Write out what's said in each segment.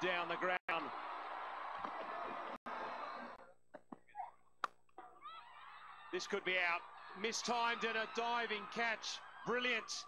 down the ground. This could be out. Mistimed and a diving catch. Brilliant.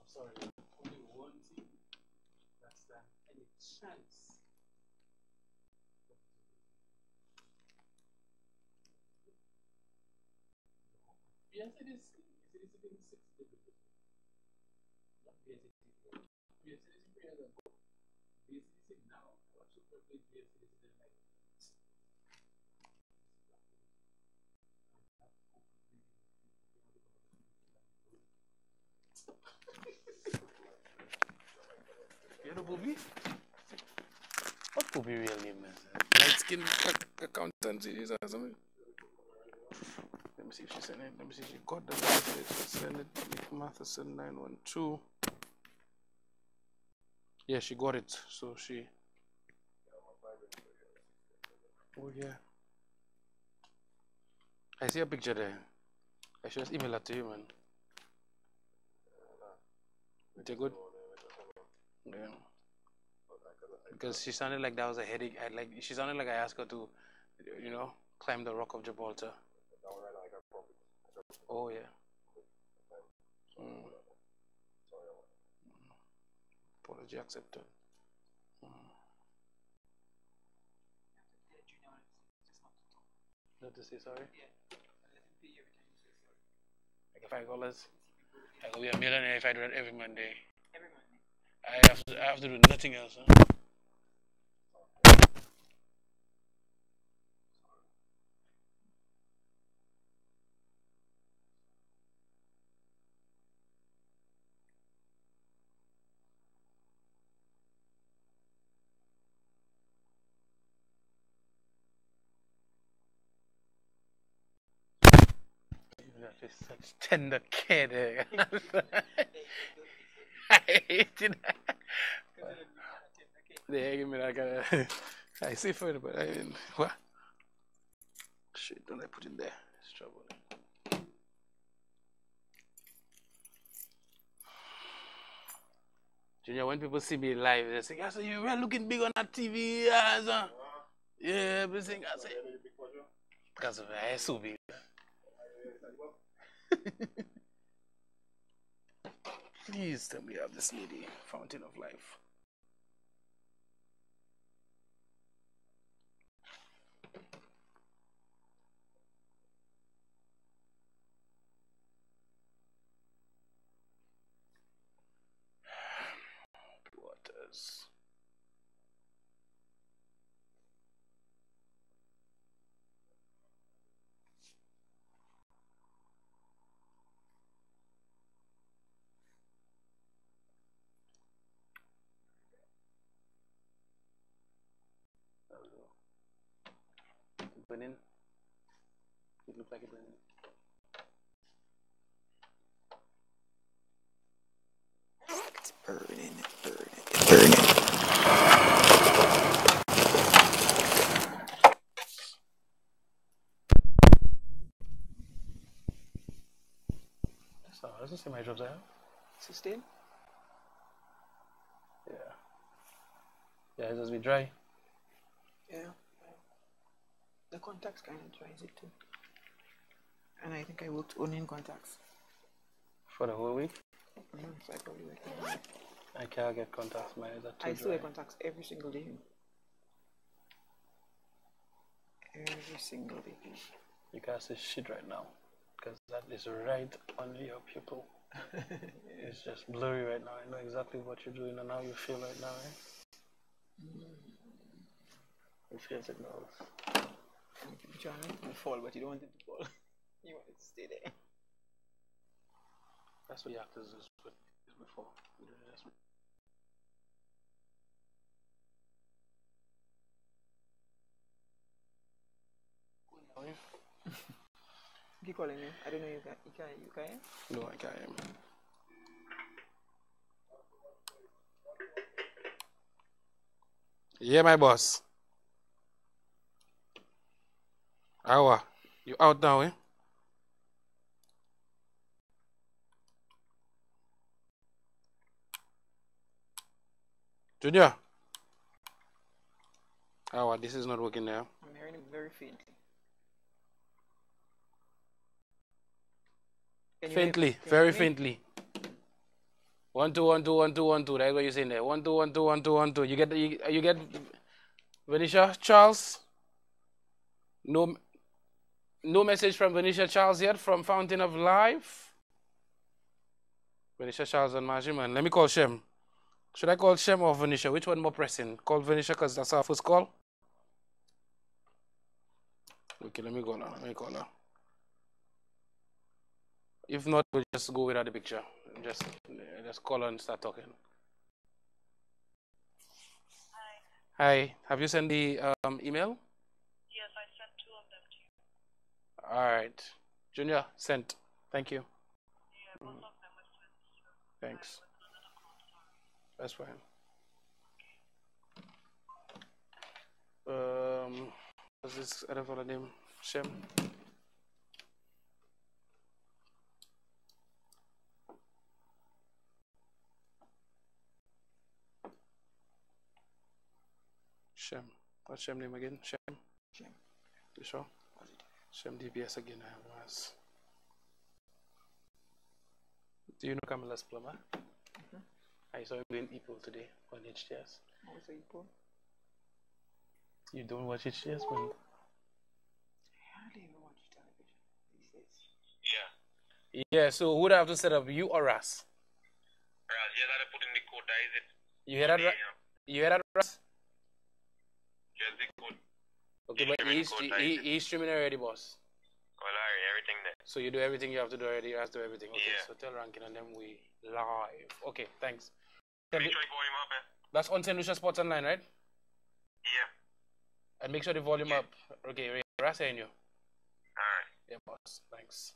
Sorry, only one team that stand any chance. Yes, it is. It is in 6 divisions. Not BS BS is premier than BS is now. What should we play BS is in like You know Bobby? What Bobby real name is? Light skin accountancy is or something? Let me see if she sent it. Let me see if she got the message. Send it. Nick Matheson 912. Yeah, she got it. So she. Oh yeah. I see a picture there. I should just email that to you, man. Is it good? Yeah. Because she sounded like that was a headache. She sounded like I asked her to, climb the Rock of Gibraltar. Oh yeah. Apology accepted. Not to say sorry? Yeah. Like $5. I could be a millionaire if I do that every Monday. Every Monday? I have to do nothing else, huh? That is such tender care there. I hate it. They give me that kind of. I see for it, but I mean, what? Shit, don't I put in there? It's trouble. Junior, when people see me live, they say, I say, you were looking big on that TV. Yeah, everything. I say, because of I so big. Please tell me you have this lady, Fountain of Life. Waters. burning. It looked like it burning. It's burning, it's burning. That's the same age of that. 16? Yeah. Yeah, it just be dry. Yeah. The contacts kind of dries it too. And I think I worked only in contacts. For the whole week? So I probably worked. I can't get contacts, my eyes are too I still wear dry. contacts every single day. Every single day. You can't see shit right now. Because that is right on your pupil. It's just blurry right now. I know exactly what you're doing and how you feel right now, eh? It feels like no. You trying to fall, but you don't want it to fall. You want it to stay there. That's what actors is before. Keep calling me. I don't know you can. No, I can't. Yeah, my boss. Awa, you out now, eh? Junior. Awa, this is not working now. I'm hearing it very faintly. Faintly, very faintly. 1 2 1 2 1 2 1 2. That's what you're saying there. 1 2 1 2 1 2 1 2. You get Venetia Charles. No message from Venetia Charles yet from Fountain of Life. Venetia Charles and Majiman. Let me call Shem. Should I call Shem or Venetia? Which one more pressing? Call Venetia because that's our first call. Okay, let me call her. If not, we'll just go without the picture. Just call her and start talking. Hi. Have you sent the email? Yes, I sent 2 of them to you. All right. Junior, sent. Thank you. Yeah, both of them were sent. So Thanks. That's fine. What's this other fellow name? Shem? Shem. What's Shem name again? Shem? Shem. You sure? Shem DBS again, I was. Do you know Camilla's plumber? I saw him doing EPO today on HTS. Also EPO? You don't watch HTS, man? I hardly even watch television these days. yeah. Yeah, so who would I have to set up, you or Ras? Raz, yeah, that I put in the quota, is it? You hear that, you hear that, Ras? Just the code. Okay, He's but streaming code, he's streaming already, boss. Well, alright, everything there. So you do everything you have to do already, you have to do everything. Okay, Yeah. so tell Rankin and then we live. Okay, thanks. Make sure you volume up, eh? That's on St. Lucia Sports Online, right? Yeah. And make sure the volume up. Okay, Ras hearing you. Alright. Yeah, boss. Thanks.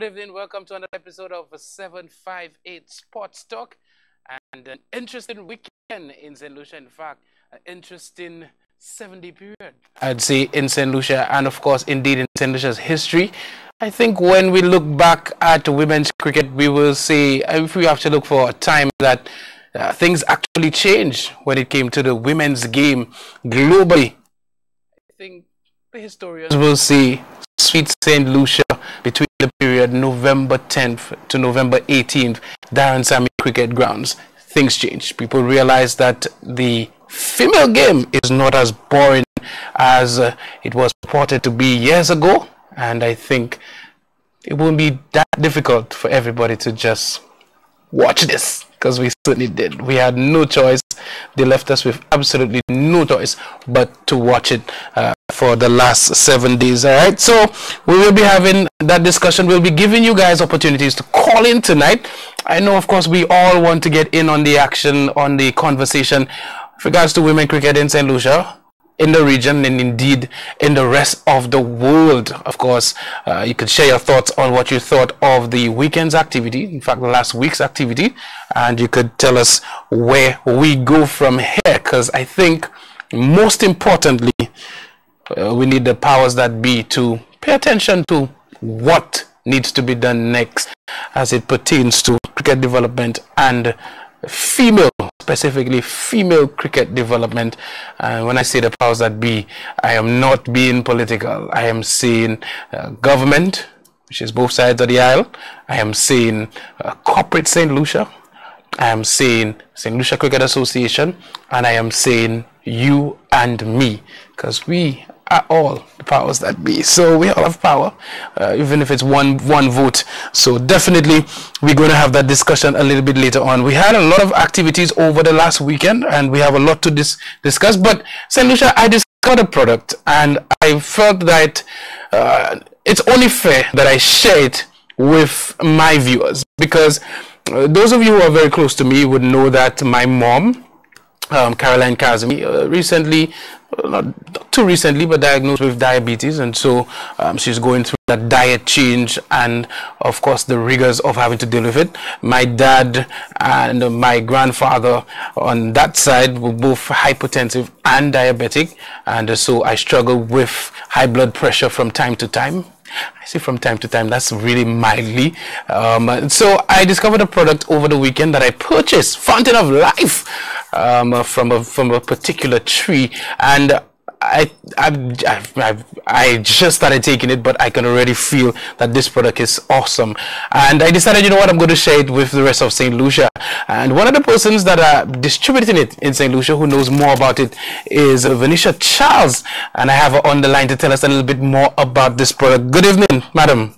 Good evening. Welcome to another episode of 758 Sports Talk. And an interesting weekend in St. Lucia. In fact, an interesting 70 period, I'd say, in St. Lucia. And of course, indeed, in St. Lucia's history. I think when we look back at women's cricket, we will say, if we have to look for a time that things actually changed when it came to the women's game globally. I think the historians will say sweet St. Lucia between the period November 10th to November 18th, Darren Sammy Cricket Grounds. Things changed. People realized that the female game is not as boring as it was purported to be years ago. And I think it won't be that difficult for everybody to just watch this, because we certainly did. We had no choice. They left us with absolutely no choice but to watch it for the last 7 days. All right, so we will be having that discussion. We'll be giving you guys opportunities to call in tonight. I know, of course, we all want to get in on the action, on the conversation with regards to women cricket in St. Lucia, in the region, and indeed in the rest of the world. Of course, you could share your thoughts on what you thought of the weekend's activity, in fact, the last week's activity, and you could tell us where we go from here, because I think most importantly, we need the powers that be to pay attention to what needs to be done next as it pertains to cricket development and female, specifically female cricket development. When I say the powers that be, I am not being political. I am saying government, which is both sides of the aisle. I am saying corporate St. Lucia. I am saying St. Lucia Cricket Association. And I am saying you and me, because we are all the powers that be. So we all have power, even if it's one vote. So definitely we're going to have that discussion a little bit later on. We had a lot of activities over the last weekend, and we have a lot to discuss. But St. Lucia, I discovered a product, and I felt that it's only fair that I share it with my viewers, because those of you who are very close to me would know that my mom, Caroline Kazemi, recently, not too recently, but diagnosed with diabetes, and so she's going through that diet change and of course the rigors of having to deal with it. My dad and my grandfather on that side were both hypertensive and diabetic, and so I struggle with high blood pressure from time to time. I say from time to time, that's really mildly. So I discovered a product over the weekend that I purchased, Fountain of Life, from a particular tree, and I just started taking it, but I can already feel that this product is awesome. And I decided, you know what, I'm going to share it with the rest of St. Lucia. And one of the persons that are distributing it in St. Lucia, who knows more about it, is Venetia Charles. And I have her on the line to tell us a little bit more about this product. Good evening, madam.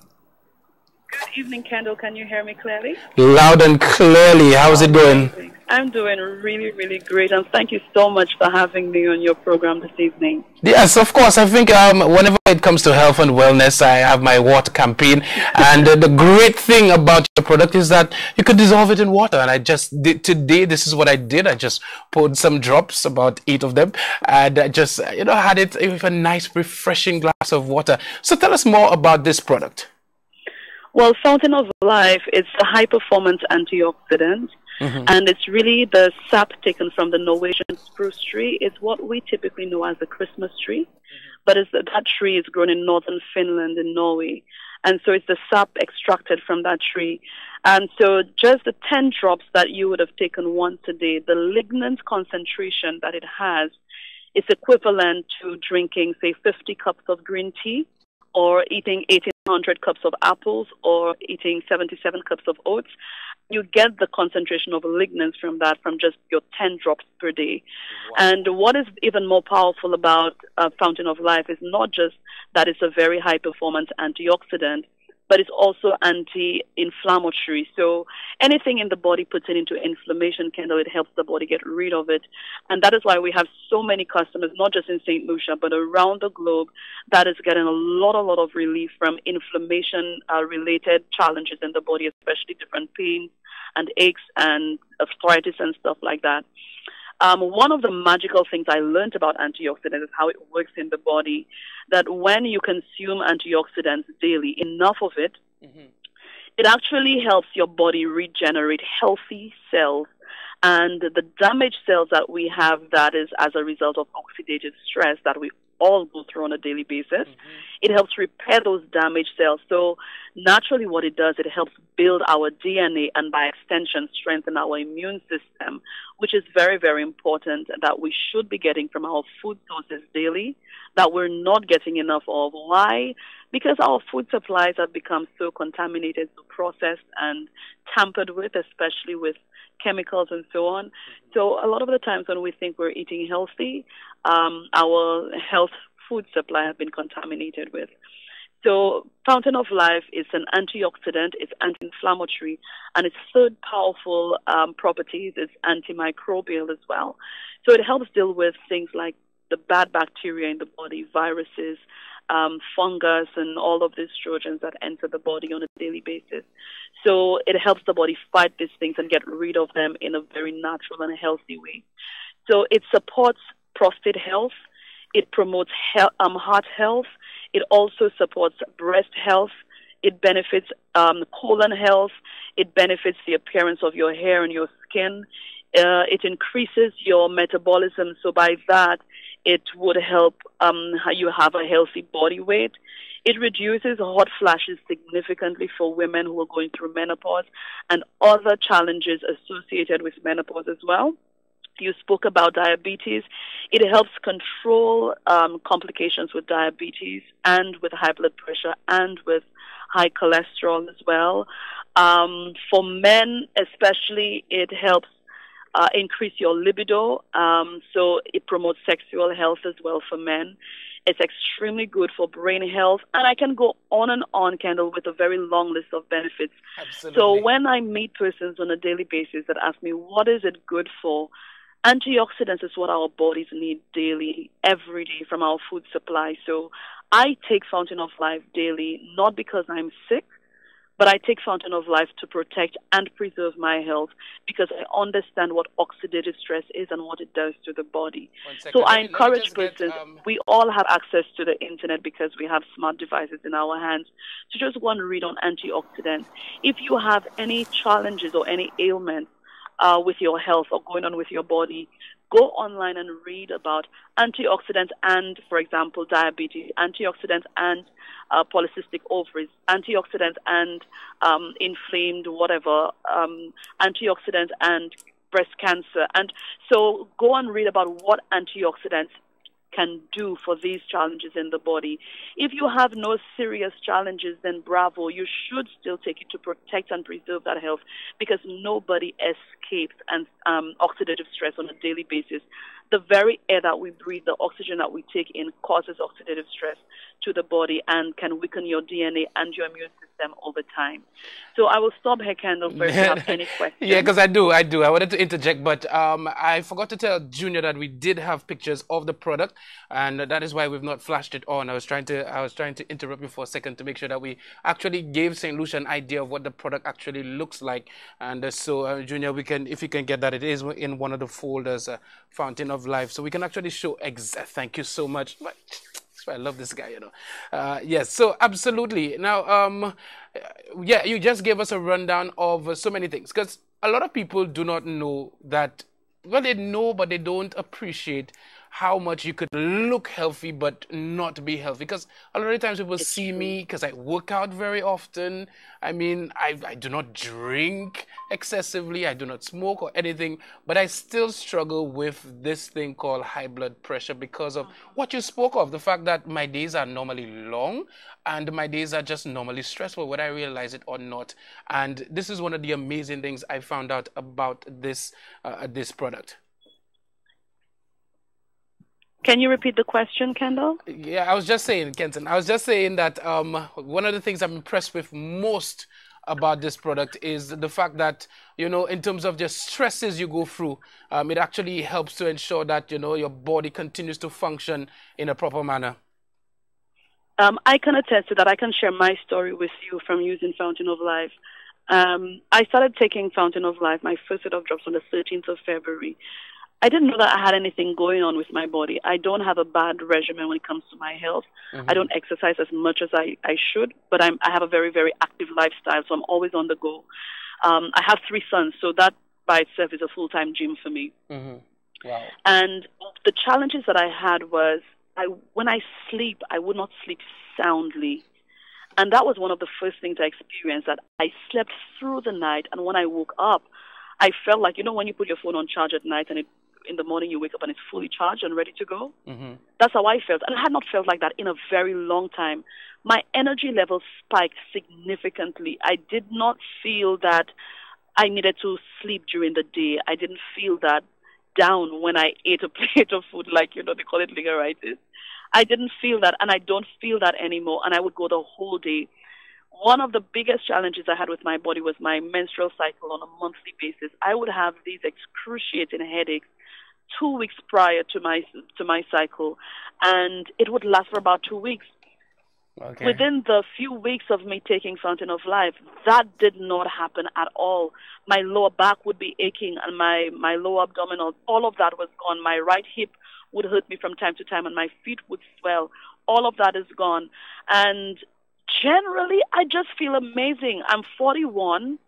Good evening, Kendall. Can you hear me clearly? Loud and clearly. How's it going? I'm doing really, really great, and thank you so much for having me on your program this evening. Yes, of course. I think whenever it comes to health and wellness, I have my water campaign, and the great thing about your product is that you could dissolve it in water, and I just did today. This is what I did. I just poured some drops, about 8 of them, and I just had it with a nice, refreshing glass of water. So tell us more about this product. Well, Fountain of Life is a high-performance antioxidant. And it's really the sap taken from the Norwegian spruce tree. It's what we typically know as the Christmas tree, but that tree is grown in northern Finland in Norway. And so it's the sap extracted from that tree. And so just the 10 drops that you would have taken once a day, the lignin concentration that it has is equivalent to drinking, say, 50 cups of green tea, or eating 1,800 cups of apples, or eating 77 cups of oats. You get the concentration of lignans from that, from just your 10 drops per day. Wow. And what is even more powerful about Fountain of Life is not just that it's a very high performance antioxidant, but it's also anti-inflammatory. So anything in the body pertaining to inflammation, Kendall, it helps the body get rid of it. And that is why we have so many customers, not just in St. Lucia, but around the globe, that is getting a lot of relief from inflammation-related challenges in the body, especially different pains and aches and arthritis and stuff like that. One of the magical things I learned about antioxidants is how it works in the body, that when you consume antioxidants daily, enough of it, It actually helps your body regenerate healthy cells. And the damaged cells that we have, that is as a result of oxidative stress that we all go through on a daily basis, it helps repair those damaged cells. So naturally what it does, it helps build our DNA and by extension strengthen our immune system, which is very, very important that we should be getting from our food sources daily, that we're not getting enough of. Why? Because our food supplies have become so contaminated, so processed and tampered with, especially with chemicals and so on. So a lot of the times when we think we're eating healthy, our health food supply has been contaminated with. So Fountain of Life is an antioxidant, it's anti-inflammatory, and its third powerful properties is antimicrobial as well. So it helps deal with things like the bad bacteria in the body, viruses, fungus, and all of these trojans that enter the body on a daily basis. So it helps the body fight these things and get rid of them in a very natural and healthy way. So it supports prostate health. It promotes heart health. It also supports breast health. It benefits colon health. It benefits the appearance of your hair and your skin. It increases your metabolism. So by that, it would help you have a healthy body weight. It reduces hot flashes significantly for women who are going through menopause and other challenges associated with menopause as well. You spoke about diabetes. It helps control complications with diabetes and with high blood pressure and with high cholesterol as well. For men especially, it helps increase your libido. So it promotes sexual health as well for men. It's extremely good for brain health. And I can go on, Kendall, with a very long list of benefits. Absolutely. So when I meet persons on a daily basis that ask me, what is it good for? Antioxidants is what our bodies need daily, every day from our food supply. So I take Fountain of Life daily, not because I'm sick, but I take Fountain of Life to protect and preserve my health because I understand what oxidative stress is and what it does to the body. So I encourage persons, we all have access to the internet because we have smart devices in our hands, to just go and read on antioxidants. If you have any challenges or any ailments with your health or going on with your body, go online and read about antioxidants and, for example, diabetes, antioxidants and polycystic ovaries, antioxidants and inflamed whatever, antioxidants and breast cancer. And so go and read about what antioxidants can do for these challenges in the body. If you have no serious challenges, then bravo, you should still take it to protect and preserve that health because nobody escapes oxidative stress on a daily basis. The very air that we breathe, the oxygen that we take in causes oxidative stress to the body and can weaken your DNA and your immune system over time. So I will stop here, Kendall, for if you have any questions. Yeah, because I do. I wanted to interject, but I forgot to tell Junior that we did have pictures of the product, and that is why we've not flashed it on. I was trying to interrupt you for a second to make sure that we actually gave St. Lucia an idea of what the product actually looks like. And so, Junior, if you can get that, it is in one of the folders, Fountain of Life, so we can actually show thank you so much. I love this guy, you know. Yes, so absolutely. Now, yeah, you just gave us a rundown of so many things because a lot of people do not know that. Well, they know, but they don't appreciate how much you could look healthy but not be healthy. Because a lot of times people see me because I work out very often. I mean, I do not drink excessively. I do not smoke or anything. But I still struggle with this thing called high blood pressure because of what you spoke of. The fact that my days are normally long and my days are just normally stressful, whether I realize it or not. And this is one of the amazing things I found out about this product. Can you repeat the question, Kendall? Yeah, I was just saying, Kenton, I was just saying that one of the things I'm impressed with most about this product is the fact that, you know, in terms of the stresses you go through, it actually helps to ensure that, you know, your body continues to function in a proper manner. I can attest to that. I can share my story with you from using Fountain of Life. I started taking Fountain of Life, my first set of drops, on the 13th of February. I didn't know that I had anything going on with my body. I don't have a bad regimen when it comes to my health. I don't exercise as much as I should, but I have a very, very active lifestyle, so I'm always on the go. I have 3 sons, so that by itself is a full-time gym for me. Wow. And the challenges that I had was when I sleep, I would not sleep soundly. And that was one of the first things I experienced, that I slept through the night, and when I woke up, I felt like, you know, when you put your phone on charge at night and in the morning you wake up and it's fully charged and ready to go? That's how I felt. And I had not felt like that in a very long time. My energy levels spiked significantly. I did not feel that I needed to sleep during the day. I didn't feel that down when I ate a plate of food, like, you know, they call it ligaritis. I didn't feel that, and I don't feel that anymore, and I would go the whole day. One of the biggest challenges I had with my body was my menstrual cycle on a monthly basis. I would have these excruciating headaches 2 weeks prior to my cycle, and it would last for about 2 weeks. Okay. Within the few weeks of me taking Fountain of Life, that did not happen at all. My lower back would be aching, and my lower abdominal, all of that was gone. My right hip would hurt me from time to time, and my feet would swell. All of that is gone. And generally, I just feel amazing. I'm 41,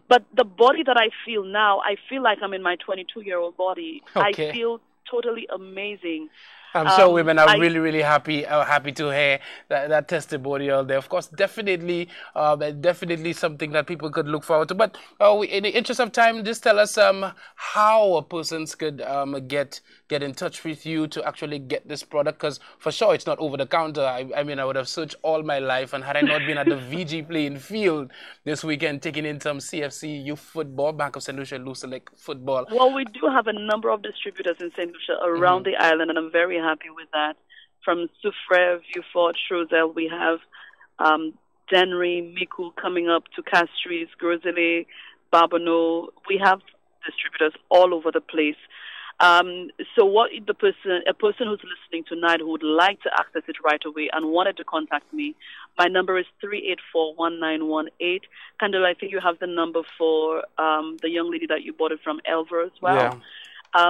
but the body that I feel now, I feel like I'm in my 22-year-old body. Okay. I feel totally amazing. I'm sure women are really, really happy to hear that testimonial there. Of course, definitely something that people could look forward to. But in the interest of time, just tell us how persons could get in touch with you to actually get this product, because for sure it's not over the counter. I mean, I would have searched all my life, and had I not been at the VG playing field this weekend, taking in some CFC youth football, Bank of St. Lucia Loose Select football. Well, we do have a number of distributors in St. Lucia around the island, and I'm very happy with that. From Soufrière, Vieux-Fort, Choiseul, we have Dennery, Miku coming up to Castries, Grosile, Barbonneau. We have distributors all over the place. So what a person who's listening tonight who would like to access it right away and wanted to contact me, my number is 384-1918. Candela, I think you have the number for the young lady that you bought it from, Elver, as well. Yeah.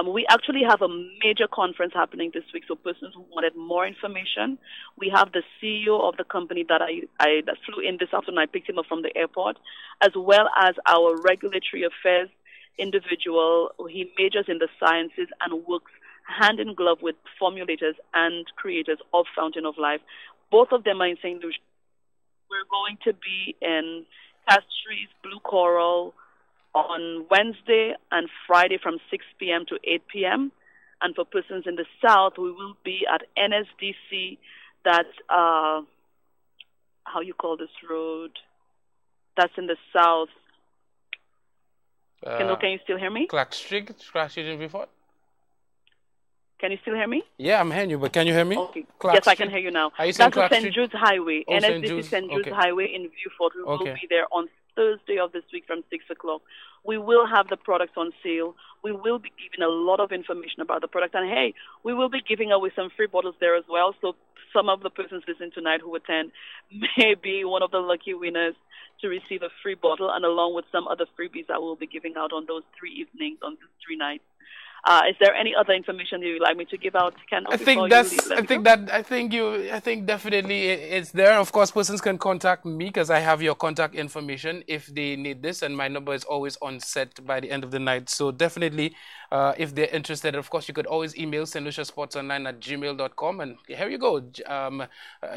We actually have a major conference happening this week, so persons who wanted more information, we have the CEO of the company that that flew in this afternoon. I picked him up from the airport, as well as our regulatory affairs individual. He majors in the sciences and works hand in glove with formulators and creators of Fountain of Life. Both of them are in St. Lucia. We're going to be in Castries, Blue Coral, on Wednesday and Friday from 6 p.m. to 8 p.m. And for persons in the south, we will be at NSDC. That's, how you call this road? That's in the south. Can you still hear me? Clark Street in Vieux-Fort? Can you still hear me? Yeah, I'm hearing you, but can you hear me? Okay. Clark Yes, Street. I can hear you now. Are you saying That's Clark the St. Street? Jude's Highway, Oh, NSDC St. Jude's Highway in Vieux-Fort. We will be there on Thursday of this week from 6 o'clock. We will have the products on sale. We will be giving a lot of information about the product. And hey, we will be giving away some free bottles there as well. So some of the persons listening tonight who attend may be one of the lucky winners to receive a free bottle, and along with some other freebies that we'll be giving out on those 3 evenings, on these 3 nights. Is there any other information you'd like me to give out, Kendall? I think definitely it's there. Of course, persons can contact me because I have your contact information if they need this, and my number is always on set by the end of the night. So definitely, if they're interested, of course, you could always email stluciasportsonline@gmail.com. And here you go.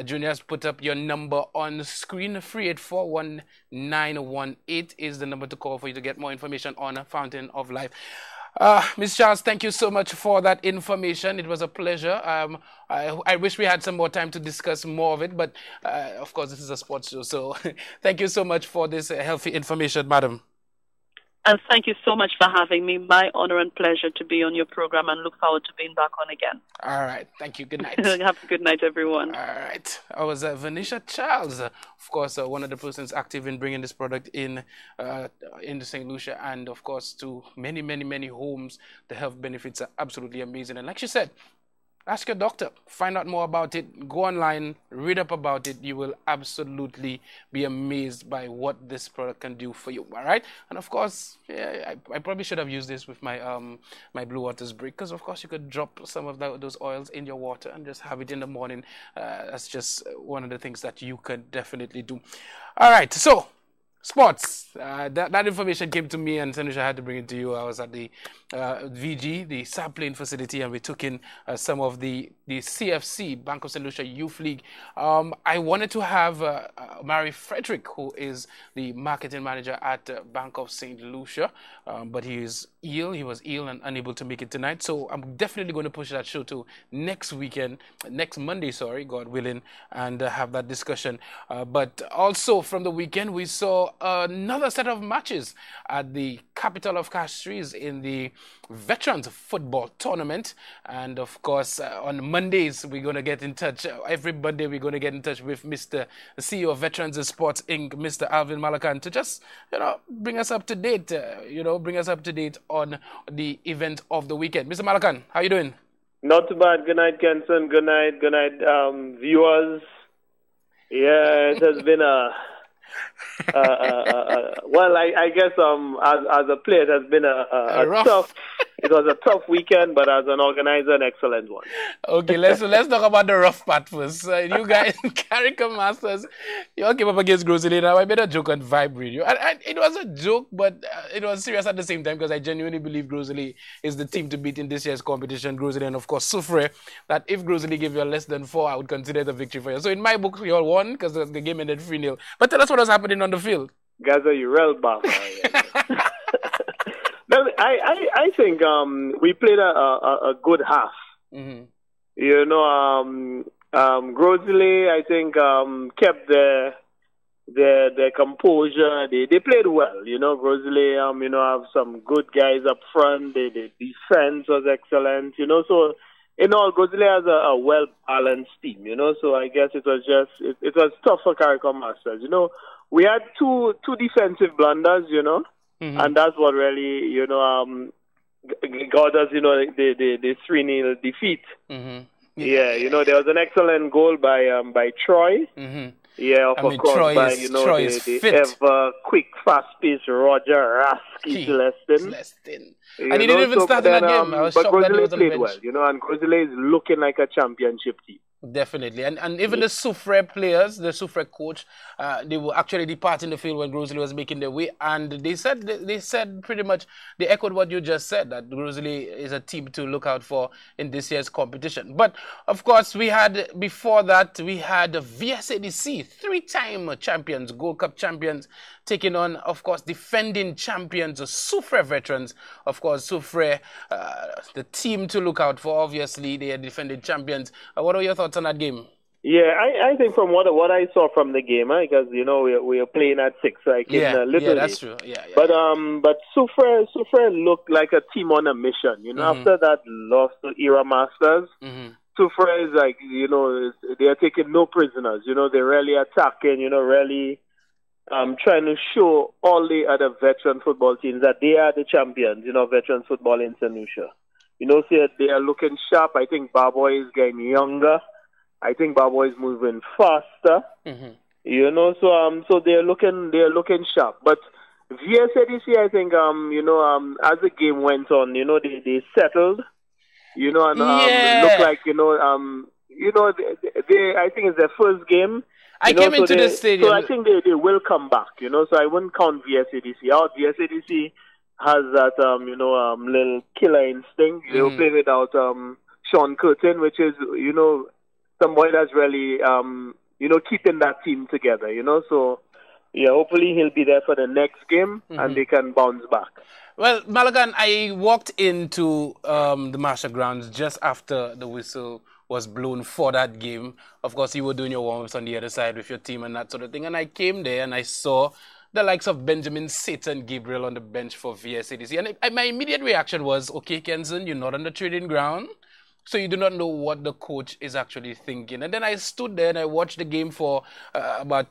Junior has put up your number on screen. 384-1918 is the number to call for you to get more information on Fountain of Life. Ms. Charles, thank you so much for that information. It was a pleasure. I wish we had some more time to discuss more of it, but of course, this is a sports show. So thank you so much for this healthy information, madam. And thank you so much for having me. My honor and pleasure to be on your program, and look forward to being back on again. All right. Thank you. Good night. Have a good night, everyone. All right. I was Venetia Charles, of course, one of the persons active in bringing this product in the St. Lucia, and of course to many, many, many homes. The health benefits are absolutely amazing. And like she said, ask your doctor. Find out more about it. Go online, read up about it. You will absolutely be amazed by what this product can do for you. All right? And of course, yeah, I probably should have used this with my my Blue Waters brick, because of course you could drop some of those oils in your water and just have it in the morning. That's just one of the things that you could definitely do. All right, so sports. That information came to me, and Sanusha had to bring it to you. I was at the VG, the sampling facility, and we took in some of the CFC, Bank of St. Lucia Youth League. I wanted to have Mary Frederick, who is the marketing manager at Bank of St. Lucia, but he is ill. He was ill and unable to make it tonight. So I'm definitely going to push that show to next Monday, sorry, God willing, and have that discussion. But also from the weekend, we saw another set of matches at the capital of Castries in the Veterans Football Tournament. And of course, on Mondays, we're going to get in touch. Every Monday, we're going to get in touch with Mr. CEO of Veterans Sports Inc., Mr. Alvin Malakan, to just, bring us up to date, on the event of the weekend. Mr. Malakan, how you doing? Not too bad. Good night, Kenson. Good night, viewers. Yeah, it has been well, I guess as a player, it has been a tough. It was a tough weekend, but as an organizer, an excellent one. Okay, let's talk about the rough part first. You guys, Carricker Masters, you all came up against Grosley. Now I made a joke on Vibe Radio, and it was a joke, but it was serious at the same time, because I genuinely believe Grosley is the team to beat in this year's competition. Grosley, and of course Soufre. That if Grosley gave you a less than 4, I would consider it a victory for you. So in my book, you all won because the game ended 3-0. But tell us what was happening on the field. Gaza, you real bad. No, I think we played a good half. Mm-hmm. Grosley, I think, kept their composure. They played well. Grosley, have some good guys up front. The defense was excellent. So in all, Grosley has a well balanced team. So I guess it was tough for Caricom Masters. We had two defensive blunders. Mm-hmm. And that's what really, got us, the 3-0 defeat. Mm-hmm. Yeah, there was an excellent goal by Troy. Mm-hmm. Yeah, of course, Troy by, Troy is the fit. ever quick, fast-paced Roger Rasky Celestin. And he didn't even start in that game. I was shocked that he was on the bench. Well, and Grosley is looking like a championship team. Definitely. And even the Soufre players, the Soufre coach, they were actually departing the field when Grosley was making their way. And they said pretty much, they echoed what you just said, that Grosley is a team to look out for in this year's competition. But, of course, before that, we had VSADC, 3-time champions, Gold Cup champions, taking on, of course, defending champions, Soufre veterans. Of course, Soufre, the team to look out for, obviously, they are defending champions. What are your thoughts on that game? Yeah, I think from what I saw from the game, because we are playing at 6, so I came a little late. That's true. Yeah. But Soufre looked like a team on a mission. Mm-hmm. After that loss to Era Masters, mm-hmm. Soufre is like they are taking no prisoners. They're really attacking. Really trying to show all the other veteran football teams that they are the champions. Veteran football in St. Lucia. So they are looking sharp. I think Barboy is getting younger. I think Barboy is moving faster. Mm-hmm. So they're looking sharp. But VSADC, I think, as the game went on, they settled, and look like, they I think it's their first game. I came into the stadium. So I think they will come back, So I wouldn't count VSADC out. VSADC has that, little killer instinct. Mm-hmm. They'll play without Sean Curtin, which is, somebody that's really, keeping that team together, So, yeah, hopefully he'll be there for the next game, mm-hmm. and they can bounce back. Well, Malagan, I walked into the Marshall grounds just after the whistle was blown for that game. Of course, you were doing your warm-ups on the other side with your team and that sort of thing. And I came there and I saw the likes of Benjamin Satan Gabriel on the bench for VSADC. And my immediate reaction was, okay, Kenson, you're not on the training ground, so you do not know what the coach is actually thinking. And then I stood there and I watched the game for about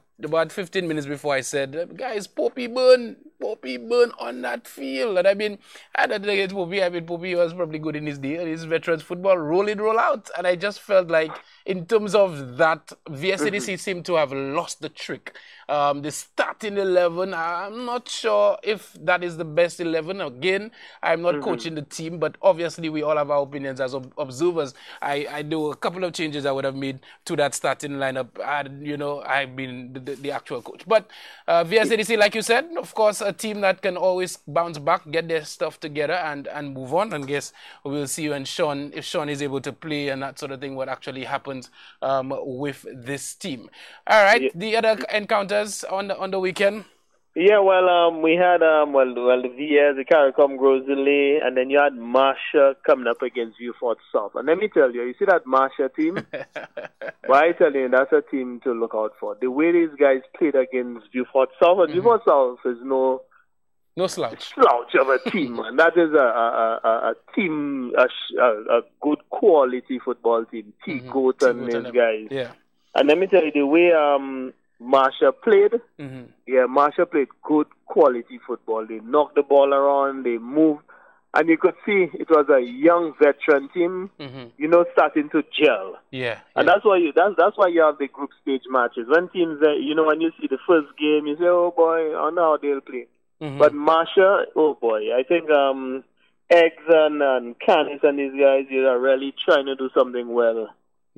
15 minutes before I said, guys, Poppy Burn, Poppy burn on that field. And I mean, I don't think it's Poppy. I mean, Poppy was probably good in his day. His veterans football, roll in, roll out. And I just felt like, in terms of that, VSCDC seemed to have lost the trick. The starting 11, I'm not sure if that is the best 11. Again, I'm not coaching the team, but obviously we all have our opinions as observers. I do a couple of changes I would have made to that starting lineup. I've been the actual coach. But VSCDC, like you said, of course, a team that can always bounce back, get their stuff together, and move on. And guess we'll see when Sean, if Sean is able to play and that sort of thing, what actually happens with this team. All right, the other encounters on the weekend. Yeah, well, we had the VS, the CARICOM Grosley, and then you had Marsha coming up against Viewfort South. And let me tell you, you see that Marsha team? Well, I tell you, that's a team to look out for. The way these guys played against Viewfort South, and Viewfort South is no slouch of a team, man. That is a team, a good quality football team. T-Goat and these guys. Yeah. And let me tell you, the way Marsha played, Marsha played good quality football. They knocked the ball around, they moved, and you could see it was a young veteran team, starting to gel. Yeah. And that's why you have the group stage matches. When teams, when you see the first game, you say, oh boy, I know how they'll play. But Marsha, oh boy, I think Eggs and Canis and these guys, they are really trying to do something well.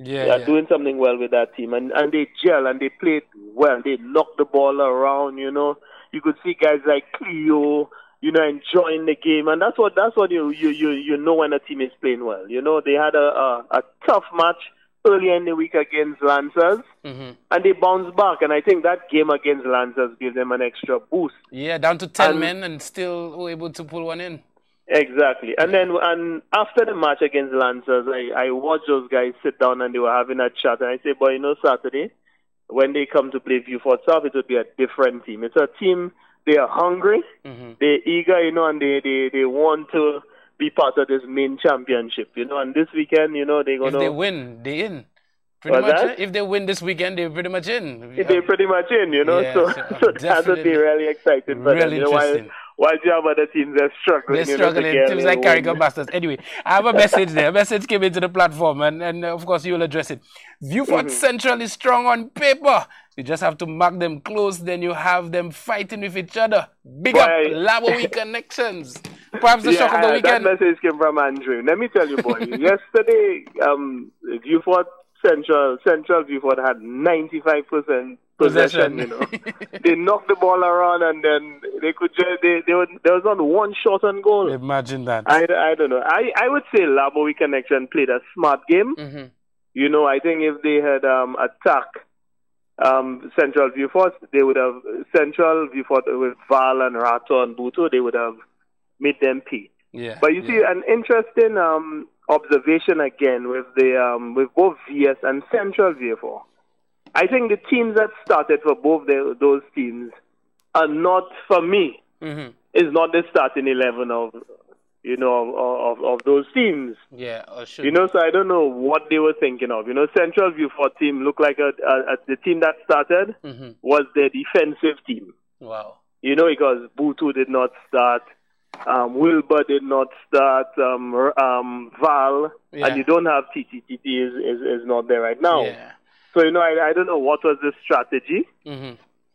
They are doing something well with that team, and they gel and they played well. They knocked the ball around, You could see guys like Cleo, enjoying the game, and that's what you know when a team is playing well. They had a tough match earlier in the week against Lancers, and they bounced back, and I think that game against Lancers gave them an extra boost. Yeah, down to 10 men and still were able to pull one in. Exactly. And then after the match against Lancers, I watched those guys sit down and they were having a chat. And I said, boy, Saturday, when they come to play Viewfort South, it would be a different team. It's a team, they are hungry, they're eager, and they want to be part of this main championship, And this weekend, they're going to... If they win, they're in. Pretty much, if they win this weekend, they're pretty much in. They're pretty much in, Yeah, so that would be really exciting for really them. Interesting. While you have other teams that are struggling. They're struggling. Teams like CARICOM Masters. Anyway, I have a message there. A message came into the platform, and of course, you will address it. Viewfort Central is strong on paper. You just have to mark them close, then you have them fighting with each other. Big up Labowie connections. Perhaps the shock of the weekend. That message came from Andrew. Let me tell you, boy. Yesterday, Viewfort Central Viewfort had 95% possession. They knocked the ball around, and then they could there was not one shot on goal. Imagine that. I don't know. I would say Labowie Connection played a smart game. I think if they had attacked Central Viewfort, they would have Central Viewfort with Val and Rato and Buto, they would have made them pay. Yeah. But you see an interesting observation again with with both VS and Central Viewfort. I think the teams that started for both those teams are not, for me, is not the starting 11 of those teams. Yeah, sure. So I don't know what they were thinking of. Central Viewfort team looked like the team that started was their defensive team. Wow. Because Butu did not start, Wilbur did not start, Val, and you don't have TT is not there right now. Yeah. So, I don't know what was the strategy.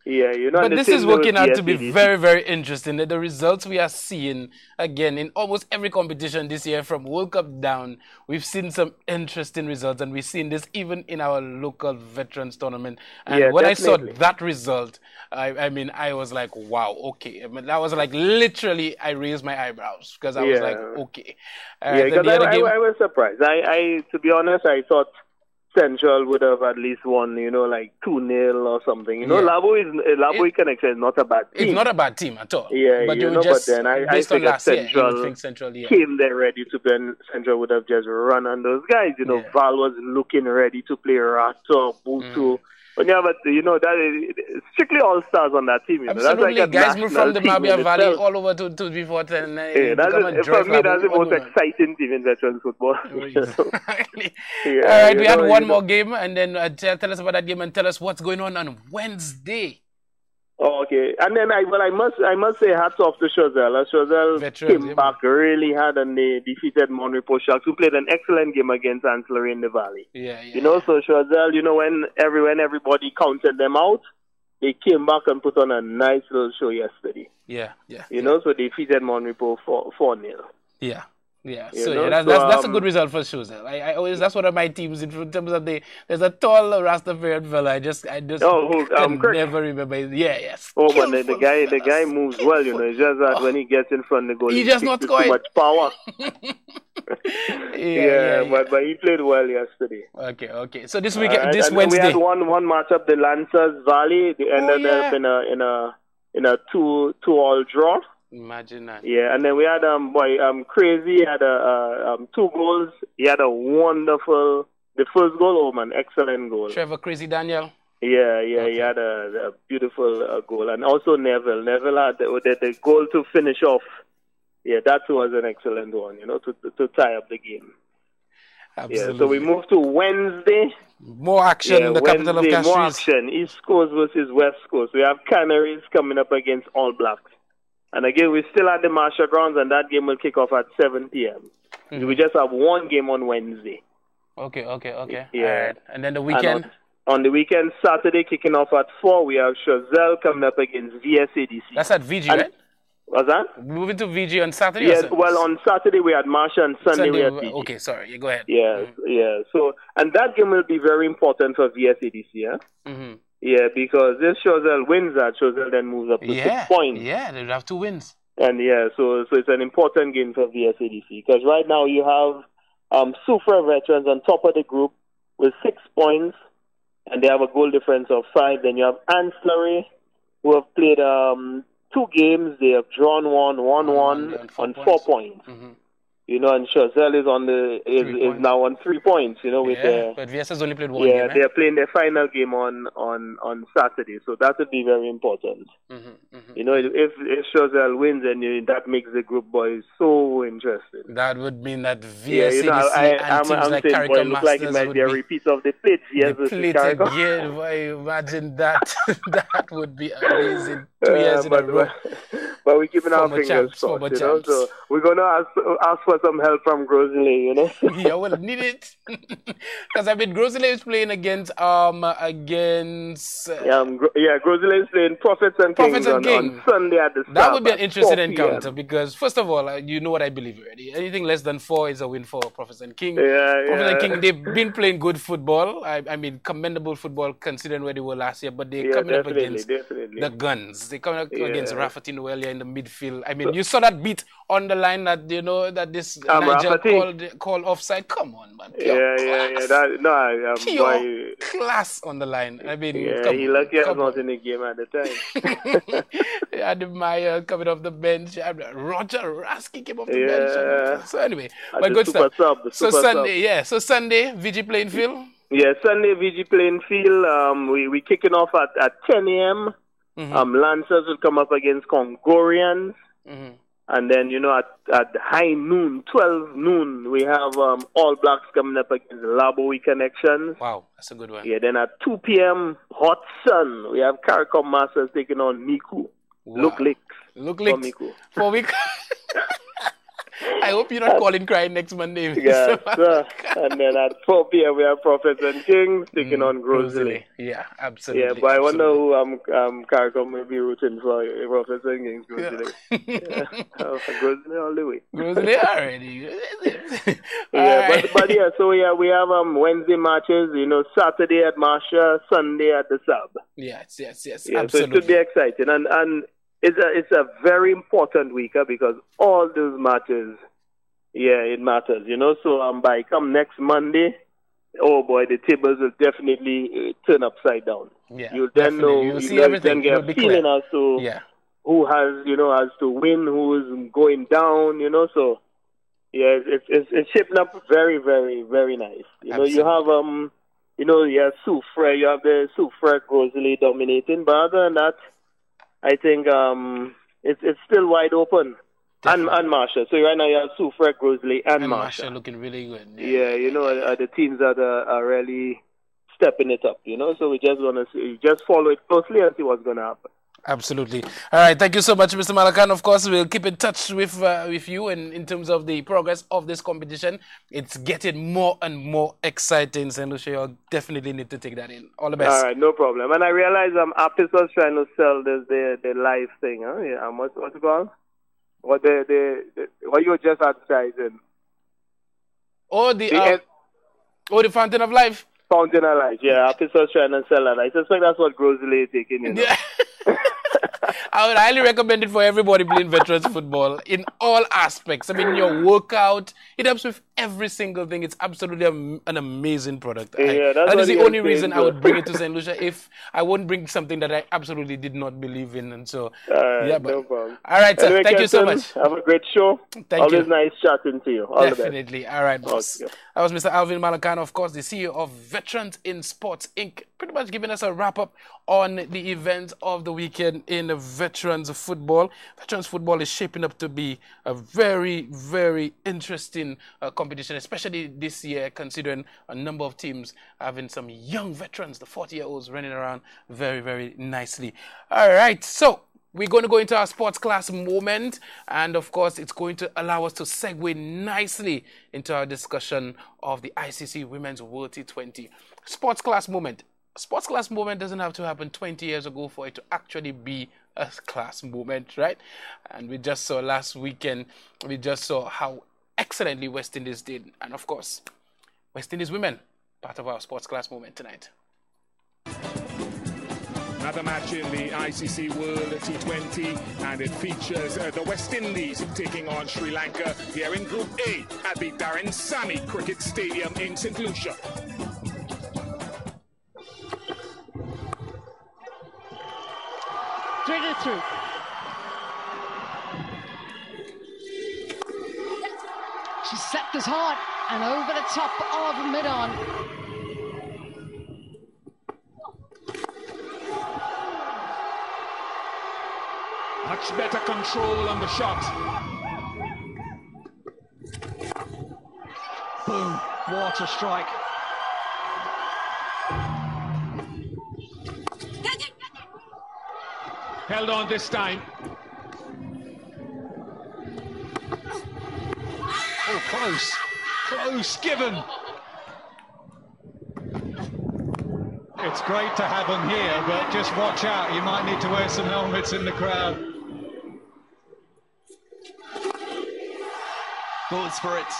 Yeah, but this is working out to be very, very interesting. The results we are seeing, again, in almost every competition this year, from World Cup down, we've seen some interesting results, and we've seen this even in our local veterans tournament. And when definitely. I saw that result, I was like, wow, okay. That was like literally, I raised my eyebrows because I was like, okay. Because I was surprised. To be honest, I thought Central would have at least won, like 2-0 or something. Labowie Connection is not a bad team. It's not a bad team at all. Yeah, but but then I think Central Central came there ready to play, and Central would have just run on those guys. Val was looking ready to play Rato, Butu. When you have that is strictly all stars on that team. Absolutely, that's like guys move from the Mabia Valley all over to Viewfort, and for me, that's the most exciting team in veterans football. Exactly. All right, we had one more game, and then tell us about that game and tell us what's going on Wednesday. Oh, okay. And then I must say hats off to Chazelle. Chazelle came back really hard and they defeated Monrepo Sharks, who played an excellent game against Ancillary in the Valley. Yeah. You know, so Chazelle, you know, when everybody counted them out, they came back and put on a nice little show yesterday. Yeah. You know, so they defeated Monrepo 4-0. Yeah. You So know, that's a good result for Chazelle. I always, that's one of my teams in terms of there's a tall Rastafarian fella. I just can never remember. Yes. Oh, but the guy moves well. You know, it's just that when he gets in front of the goal, he just not too much power. But he played well yesterday. Okay. So this weekend, this Wednesday, we had one matchup. The Lancers Valley. They ended up in a 2-2 draw. Imagine that. Yeah, and then we had Crazy had 2 goals. He had a wonderful, the first goal, excellent goal. Trevor Crazy Daniel. Yeah, he had a beautiful goal, and also Neville had the goal to finish off. Yeah, that was an excellent one, you know, to tie up the game. Absolutely. Yeah, so we move to Wednesday. More action in the capital of Castries. More action. East Coast versus West Coast. We have Canaries coming up against All Blacks. And again, we're still at the Marshall Grounds, and that game will kick off at 7 p.m. We just have one game on Wednesday. Okay. Yeah. All right. And then the weekend? On the weekend, Saturday, kicking off at 4, we have Chazelle coming up against VSADC. That's at VG, right? What's that? Moving to VG on Saturday? Yeah, well, on Saturday we had Marshall, and Sunday we had VG. Okay, sorry. You go ahead. Yeah. So, and that game will be very important for VSADC, yeah? Yeah, because if Chazelle wins that, Chazelle then moves up to 6 points. Yeah, they'll have 2 wins. And so it's an important game for VSADC, because right now you have Sufra Veterans on top of the group with 6 points, and they have a goal difference of 5. Then you have Ancillary, who have played 2 games. They have drawn 1, won 1 on 4 points. You know, and Chazelle is now on 3 points. You know, but VS has only played 1 game. They're playing their final game on Saturday, so that would be very important. You know, if Chazelle wins, then that makes the group boys so interested. That would mean that VS you know, I'm like saying, boy, it looks like it might be a repeat of the plate. Again, boy, imagine that. That would be amazing. 2 years in a row. But we're keeping our fingers crossed, you know. So we're gonna ask for some help from Grosley, you know. Yeah, well, need it, because I mean, Grosley is playing against Grosley is playing Prophets and Kings on Sunday at the start. That would be an interesting encounter, because first of all, you know what I believe already. Anything less than 4 is a win for Prophets and Kings. Prophets and Kings, they've been playing good football. I mean, commendable football considering where they were last year. But they're coming up against the guns. They're coming up against Rafferty earlier in the midfield. I mean, you saw that beat on the line that that this Nigel called offside. Come on, man. Pure class on the line. I mean, he lucky I was not in the game at the time. Admire coming off the bench. Roger Rasky came off the bench. So anyway, but good stuff. So Sunday, VG playing field. Yeah, Sunday VG playing field. We kicking off at 10 a.m. Lancers will come up against Congorians. And then, you know, at high noon, 12 noon, we have All Blacks coming up against Laboe Connections. Wow, that's a good one. Yeah, then at 2 p.m., hot sun, we have CARICOM Masters taking on Miku. Wow. Look licks. For week. I hope you're not calling crying next Monday. Yeah, and then at 4 p.m. we have Prophets and Kings taking on Grosley. Yeah, absolutely. Yeah, but I wonder who CARICOM may be rooting for Prophets and Kings. Grosley. Grosley all the way. Grosley already. So we have Wednesday matches. You know, Saturday at Marsha, Sunday at the Sub. Yes, yeah, absolutely. So it should be exciting, and it's a very important week because all those matches, it matters, you know. So by come next Monday, oh boy, the tables will definitely turn upside down. Yeah, you'll then know, you'll see everything. Then get a feeling as to who has to win, who is going down, you know. So it's shaping up very, very, very nice. You know, you have Soufre, you have the Soufre Grosley dominating, but other than that, I think it's still wide open. And Marsha. So right now you have Soufre, Grosley, and Marsha looking really good. Yeah, you know, the teams that are really stepping it up, you know. So we just want to just follow it closely and see what's going to happen. Absolutely. All right. Thank you so much, Mr. Malakan. Of course, we'll keep in touch with you and in terms of the progress of this competition. It's getting more and more exciting. St. Lucia, you definitely need to take that in. All the best. All right, no problem. And I realize Apis was trying to sell the live thing. Huh? Yeah, what's it called? What what you were just advertising? Oh, the Fountain of Life. Fountain of Life. Yeah, Apis was trying to sell that. I suspect that's what Grosley is taking. You know? Yeah. I would highly recommend it for everybody playing veterans football in all aspects. I mean, your workout, it helps with every single thing. It's absolutely an amazing product. Yeah, that is the only reason I would bring it to St. Lucia. If I wouldn't bring something that I absolutely did not believe in. And so, yeah, but, no problem. All right, sir. Anyway, Thank you so much. Have a great show. Always nice chatting to you. All Definitely. The best. All right, boss. Okay. That was Mr. Alvin Malakan, of course, the CEO of Veterans in Sports, Inc., pretty much giving us a wrap-up on the events of the weekend in veterans football. Veterans football is shaping up to be a very, very interesting competition, especially this year, considering a number of teams having some young veterans, the 40-year-olds running around very, very nicely. All right, so we're going to go into our sports class moment, and of course, it's going to allow us to segue nicely into our discussion of the ICC Women's World T20. Sports class moment. Sports class moment doesn't have to happen 20 years ago for it to actually be a class moment, right? And we just saw last weekend, we just saw how excellently West Indies did. And of course, West Indies women, part of our sports class moment tonight. Another match in the ICC World T20, and it features the West Indies taking on Sri Lanka here in Group A at the Darren Sammy Cricket Stadium in St. Lucia. Through. She slapped his heart and over the top of mid-on. Much better control on the shot. Boom, what a strike. Held on this time. Oh, close given. It's great to have them here, but just watch out. You might need to wear some helmets in the crowd. Goes for it.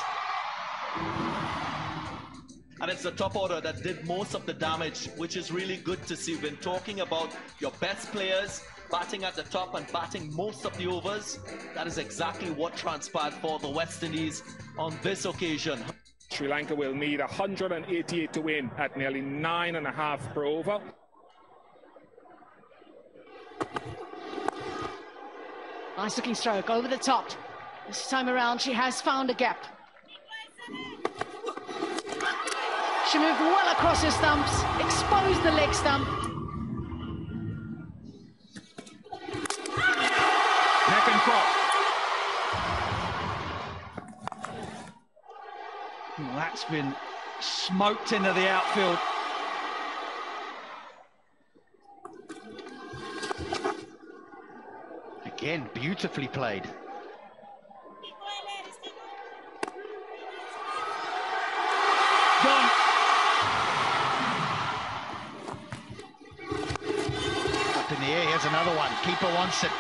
And it's the top order that did most of the damage, which is really good to see. We've been talking about your best players batting at the top and batting most of the overs. That is exactly what transpired for the West Indies on this occasion. Sri Lanka will need 188 to win at nearly 9.5 per over. Nice looking stroke over the top. This time around, she has found a gap. She moved well across her stumps, exposed the leg stump. Neck and crop. Well, that's been smoked into the outfield. Again, beautifully played. Gone. Up in the air, here's another one. Keeper wants it.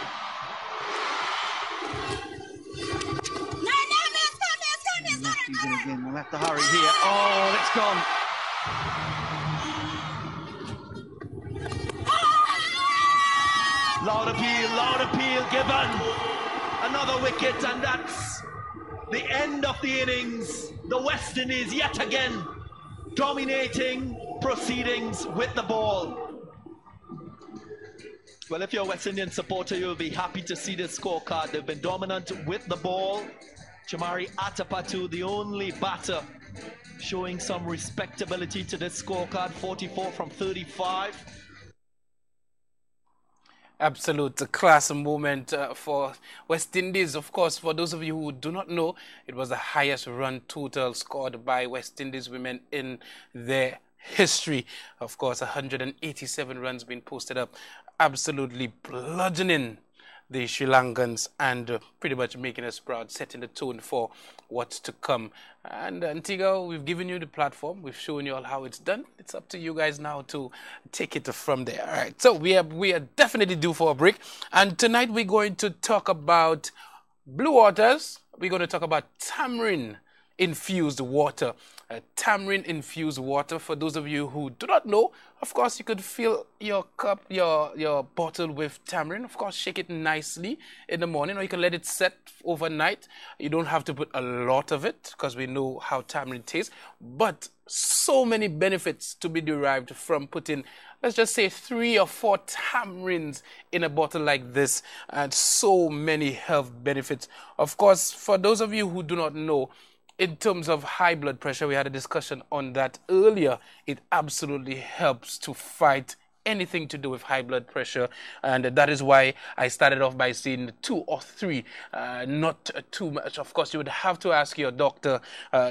Again, we'll have to hurry here. Oh, it's gone. Loud appeal given. Another wicket, and that's the end of the innings. The West Indies yet again dominating proceedings with the ball. Well, if you're a West Indian supporter, you'll be happy to see this scorecard. They've been dominant with the ball. Chamari Atapatu, the only batter, showing some respectability to this scorecard, 44 from 35. Absolute class moment for West Indies. Of course, for those of you who do not know, it was the highest run total scored by West Indies women in their history. Of course, 187 runs being posted up, absolutely bludgeoning the Sri Lankans and pretty much making us proud, setting the tone for what's to come. And Antigua, we've given you the platform. We've shown you all how it's done. It's up to you guys now to take it from there. All right. So we are definitely due for a break. And tonight we're going to talk about blue waters. We're going to talk about tamarind infused water. Tamarind infused water. For those of you who do not know, of course, you could fill your cup, your bottle with tamarind. Of course, shake it nicely in the morning, or you can let it set overnight. You don't have to put a lot of it because we know how tamarind tastes. But so many benefits to be derived from putting, let's just say, 3 or 4 tamarinds in a bottle like this, and so many health benefits. Of course, for those of you who do not know, in terms of high blood pressure, we had a discussion on that earlier. It absolutely helps to fight anything to do with high blood pressure, and that is why I started off by saying 2 or 3, not too much. Of course, you would have to ask your doctor,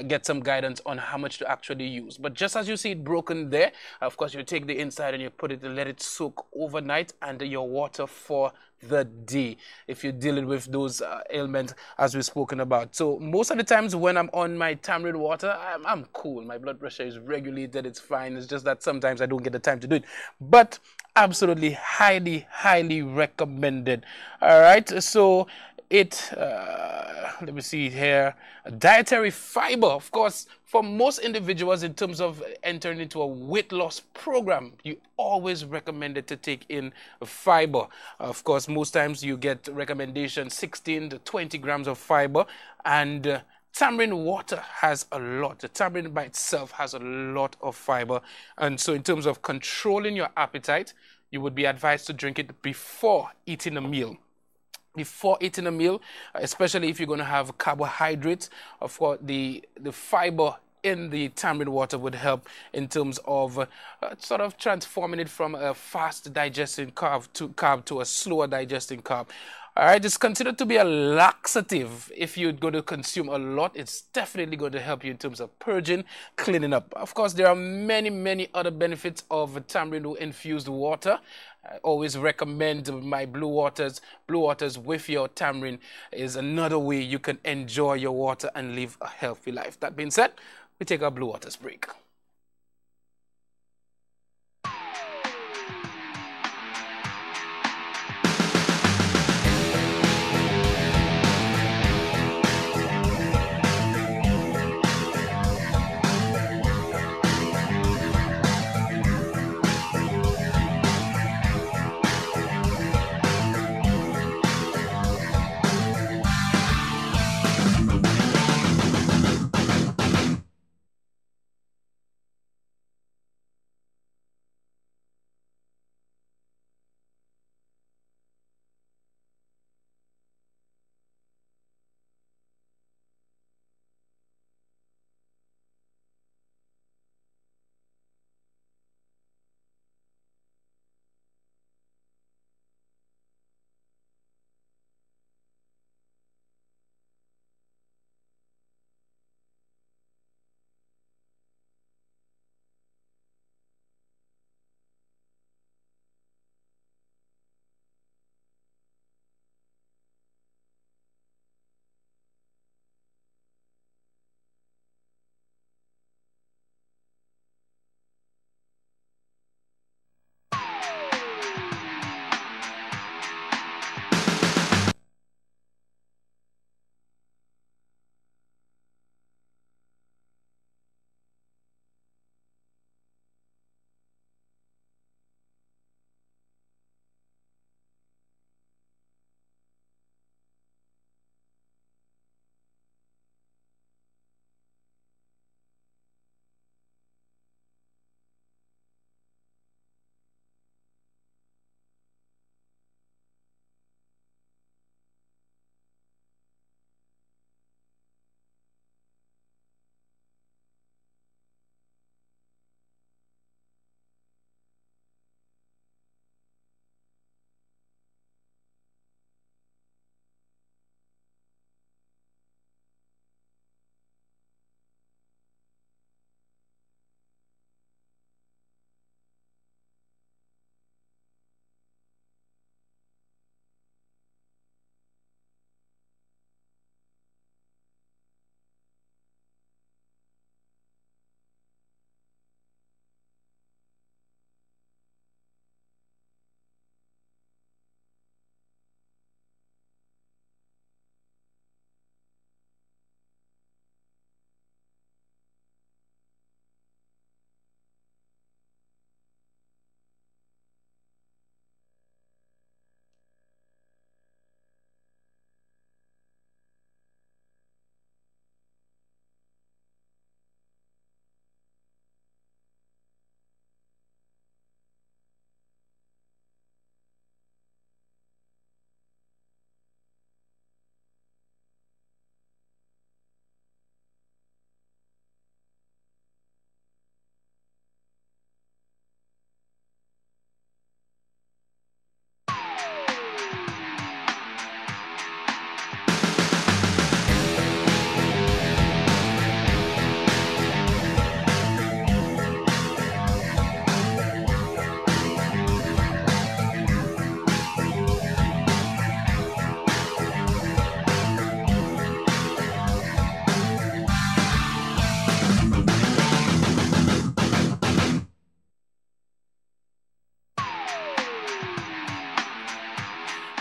get some guidance on how much to actually use. But just as you see it broken there, of course, you take the inside and you put it and let it soak overnight under your water for the day if you're dealing with those ailments as we've spoken about. So most of the times when I'm on my tamarind water, I'm cool. My blood pressure is regulated. It's fine. It's just that sometimes I don't get the time to do it. But absolutely highly recommended. All right. So it, let me see here, dietary fiber. Of course, for most individuals, in terms of entering into a weight loss program, you always recommended to take in fiber. Of course, most times you get recommendation 16 to 20 grams of fiber, and tamarind water has a lot. The tamarind by itself has a lot of fiber, and so in terms of controlling your appetite, you would be advised to drink it before eating a meal. Before eating a meal, especially if you're going to have carbohydrates, of course, the fiber in the tamarind water would help in terms of sort of transforming it from a fast digesting carb to a slower digesting carb. All right, it's considered to be a laxative. If you're going to consume a lot, it's definitely going to help you in terms of purging, cleaning up. Of course, there are many other benefits of tamarind infused water. I always recommend my blue waters. Blue waters with your tamarind is another way you can enjoy your water and live a healthy life. That being said, we take our blue waters break.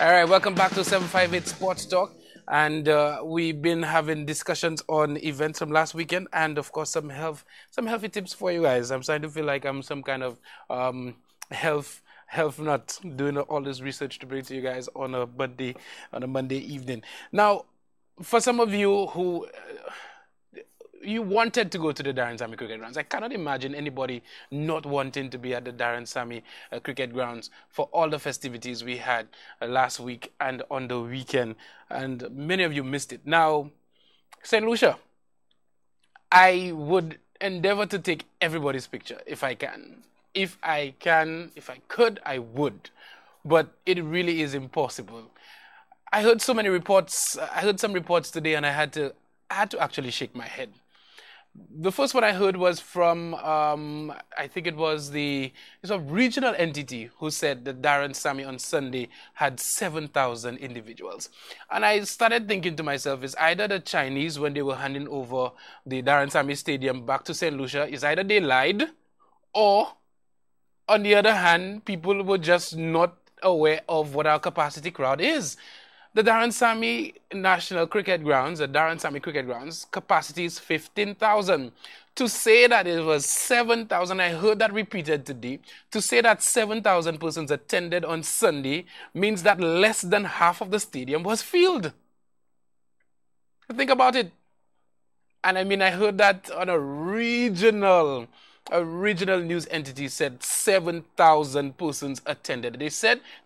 All right, welcome back to 758 Sports Talk. And we've been having discussions on events from last weekend, and of course some healthy tips for you guys. I'm starting to feel like I'm some kind of health nut doing all this research to bring to you guys on a Monday evening. Now, for some of you who you wanted to go to the Darren Sammy Cricket Grounds. I cannot imagine anybody not wanting to be at the Darren Sammy Cricket Grounds for all the festivities we had last week and on the weekend. And many of you missed it. Now, St. Lucia, I would endeavor to take everybody's picture if I can. If I could, I would. But it really is impossible. I heard so many reports. I heard some reports today, and I had to actually shake my head. The first one I heard was from, I think it was it's a regional entity who said that Darren Sammy on Sunday had 7,000 individuals. And I started thinking to myself, is either the Chinese, when they were handing over the Darren Sammy Stadium back to St. Lucia, is either they lied, or on the other hand, people were just not aware of what our capacity crowd is. The Darren Sammy National Cricket Grounds, the Darren Sammy Cricket Grounds, capacity is 15,000. To say that it was 7,000, I heard that repeated today, to say that 7,000 persons attended on Sunday means that less than half of the stadium was filled. Think about it. And I mean, I heard that on a regional news entity said 7,000 persons attended.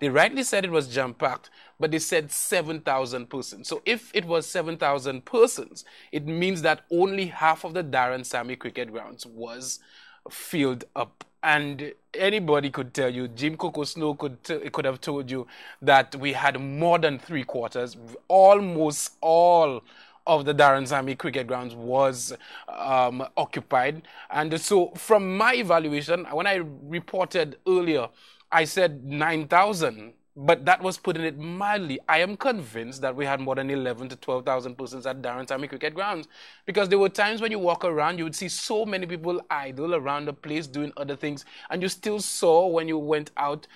They rightly said it was jam-packed, but they said 7,000 persons. So if it was 7,000 persons, it means that only half of the Darren Sammy Cricket Grounds was filled up. And anybody could tell you, Jim Coco Snow could have told you that we had more than 3/4, almost all of the Darren Sammy Cricket Grounds was occupied. And so from my evaluation, when I reported earlier, I said 9,000, but that was putting it mildly. I am convinced that we had more than 11 to 12,000 persons at Darren Sammy Cricket Grounds, because there were times when you walk around, you would see so many people idle around the place doing other things, and you still saw, when you went out,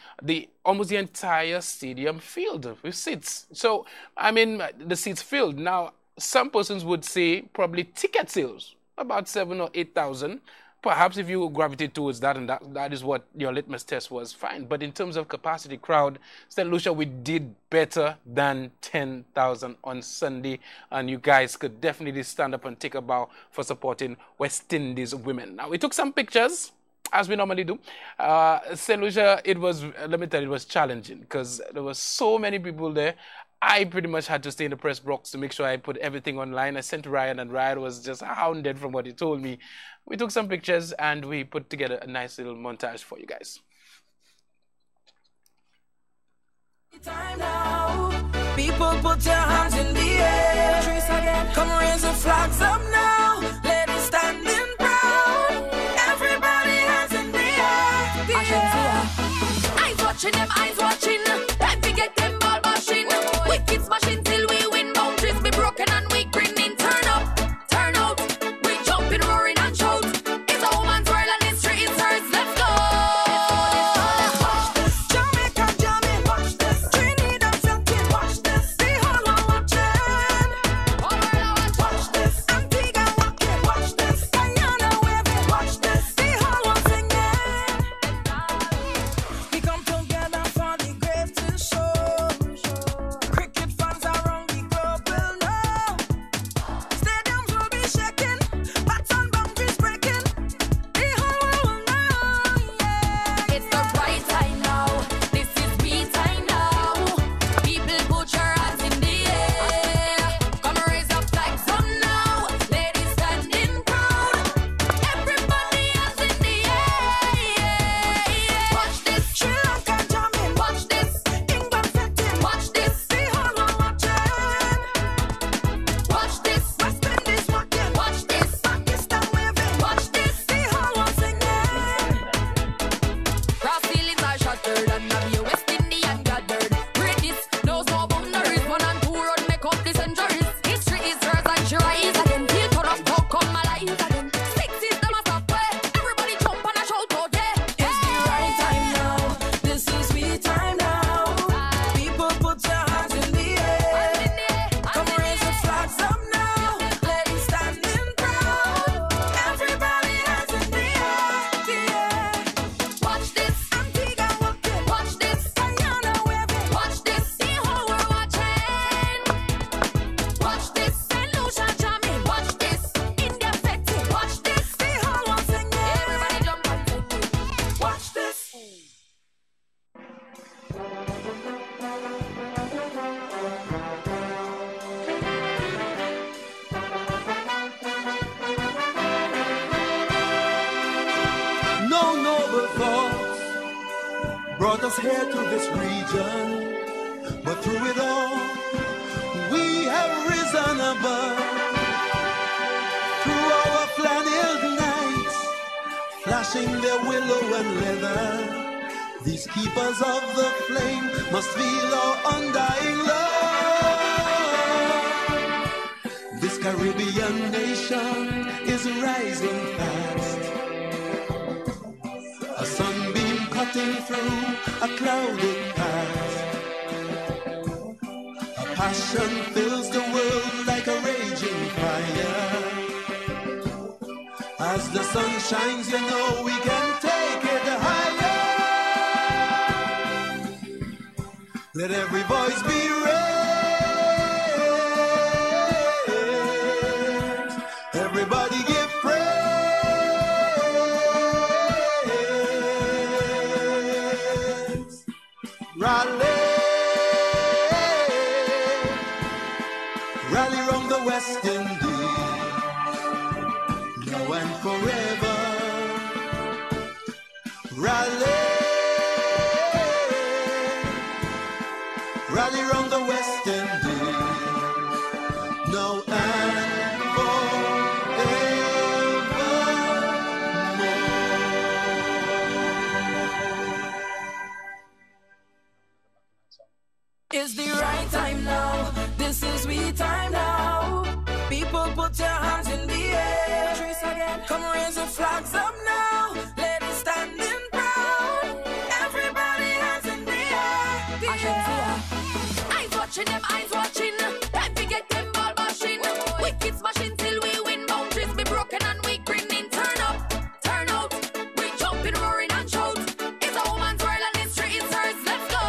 almost the entire stadium filled with seats. So, I mean, the seats filled. Now, some persons would say probably ticket sales, about 7,000 or 8,000. Perhaps if you gravitate towards that, and that is what your litmus test was, fine. But in terms of capacity crowd, St. Lucia, we did better than 10,000 on Sunday. And you guys could definitely stand up and take a bow for supporting West Indies women. Now, we took some pictures, as we normally do. St. Lucia, let me tell you, it was challenging because there were so many people there. I pretty much had to stay in the press box to make sure I put everything online. I sent to Ryan, and Ryan was just hounded from what he told me. We took some pictures, and we put together a nice little montage for you guys. Time now. People put your hands in the air. Come raise the flags up now. Let it standing proud. Everybody hands in the air. Eyes watching them, eyes watching. Time to get them ball bashing. Wicked smashing till we win. Boundaries be broken and we grinning. Turn up, turn out. We jumping, roaring and shout. It's a woman's world and history is hers. Let's go. Watch this. Jamaica jamming. Watch this. Trinidad Satin. Watch this. The whole world watching. All world watch this. Antigua walking. Watch this. Guyana waving. Watch this. The whole world singing. We come together for the great. us here to this region, but through it all, we have risen above. Through our flannel nights, flashing their willow and leather, these keepers of the flame must feel our undying love. This Caribbean nation is rising fast, a sunbeam cutting through a clouded past. A passion fills the world like a raging fire. As the sun shines, you know we can take it higher. Let every voice be raised. Everybody give praise. Rally, rally round the West Indies, now and forever. Rally, rally round the West Indies, now and It's the right time now. This is we time now. People, put your hands in the air. Come raise the flags up now. Ladies standing proud. Everybody hands in the air. Eyes watching them, eyes watching. Time to get them ball bashing. We keep smashing till we win. Boundaries be broken and we grinning. Turn up, turn out. We jumping, roaring and shout. It's a woman's world and history is hers. Let's go.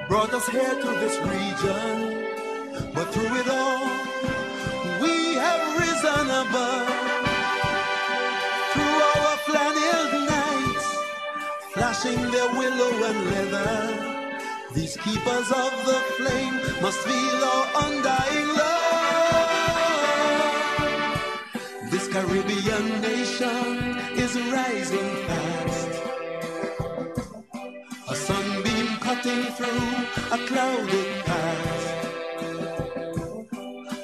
Brought us here to this region, but through it all, we have risen above. Through our flannel nights, flashing their willow and leather, these keepers of the flame must feel our undying love. This Caribbean nation is rising fast, a sunbeam cutting through a clouded past.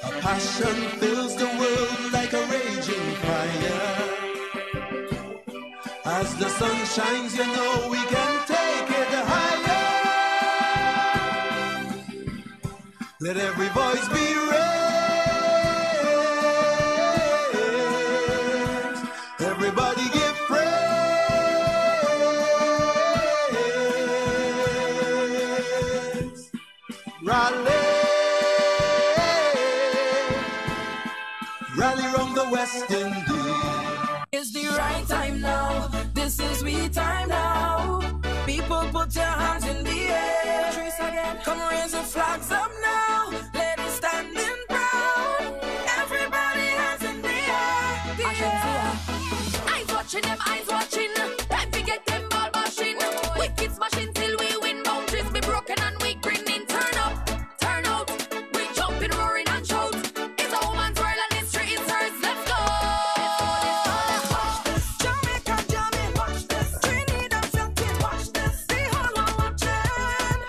A passion fills the world like a raging fire. As the sun shines, you know we can take it higher. Let every voice be raised. Everybody give praise. Rally, rally round the West Indies. It's the right time now. This is we time now. People put your hands in the air. Trace again. Come raise the flags up now. Ladies standing proud. Everybody hands in the air. Eyes watching them, eyes watching. Time to get them ball machine. Wicked smashing till we win. Boundaries be broken and we grinning. Turn up, turn out. We jumping, roaring and shout. It's a woman's world and history is hers. Let's go. Jamaica jamming, watch this. Trinidad flocking, watch this. The whole world watching.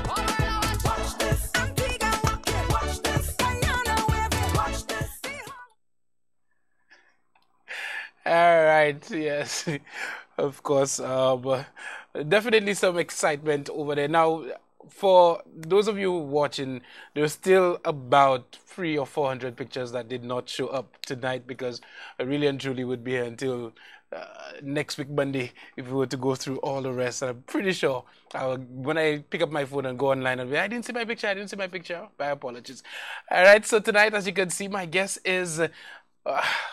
All world watch this. Antigua walking, watch this. Guyana waving, watch this. All right, yes, of course. Definitely some excitement over there. Now, for those of you watching, there's still about 300 or 400 pictures that did not show up tonight because I really and truly would be here until next week, Monday, if we were to go through all the rest. And I'm pretty sure when I pick up my phone and go online, I'll be, I didn't see my picture. My apologies. All right, so tonight, as you can see, my guest is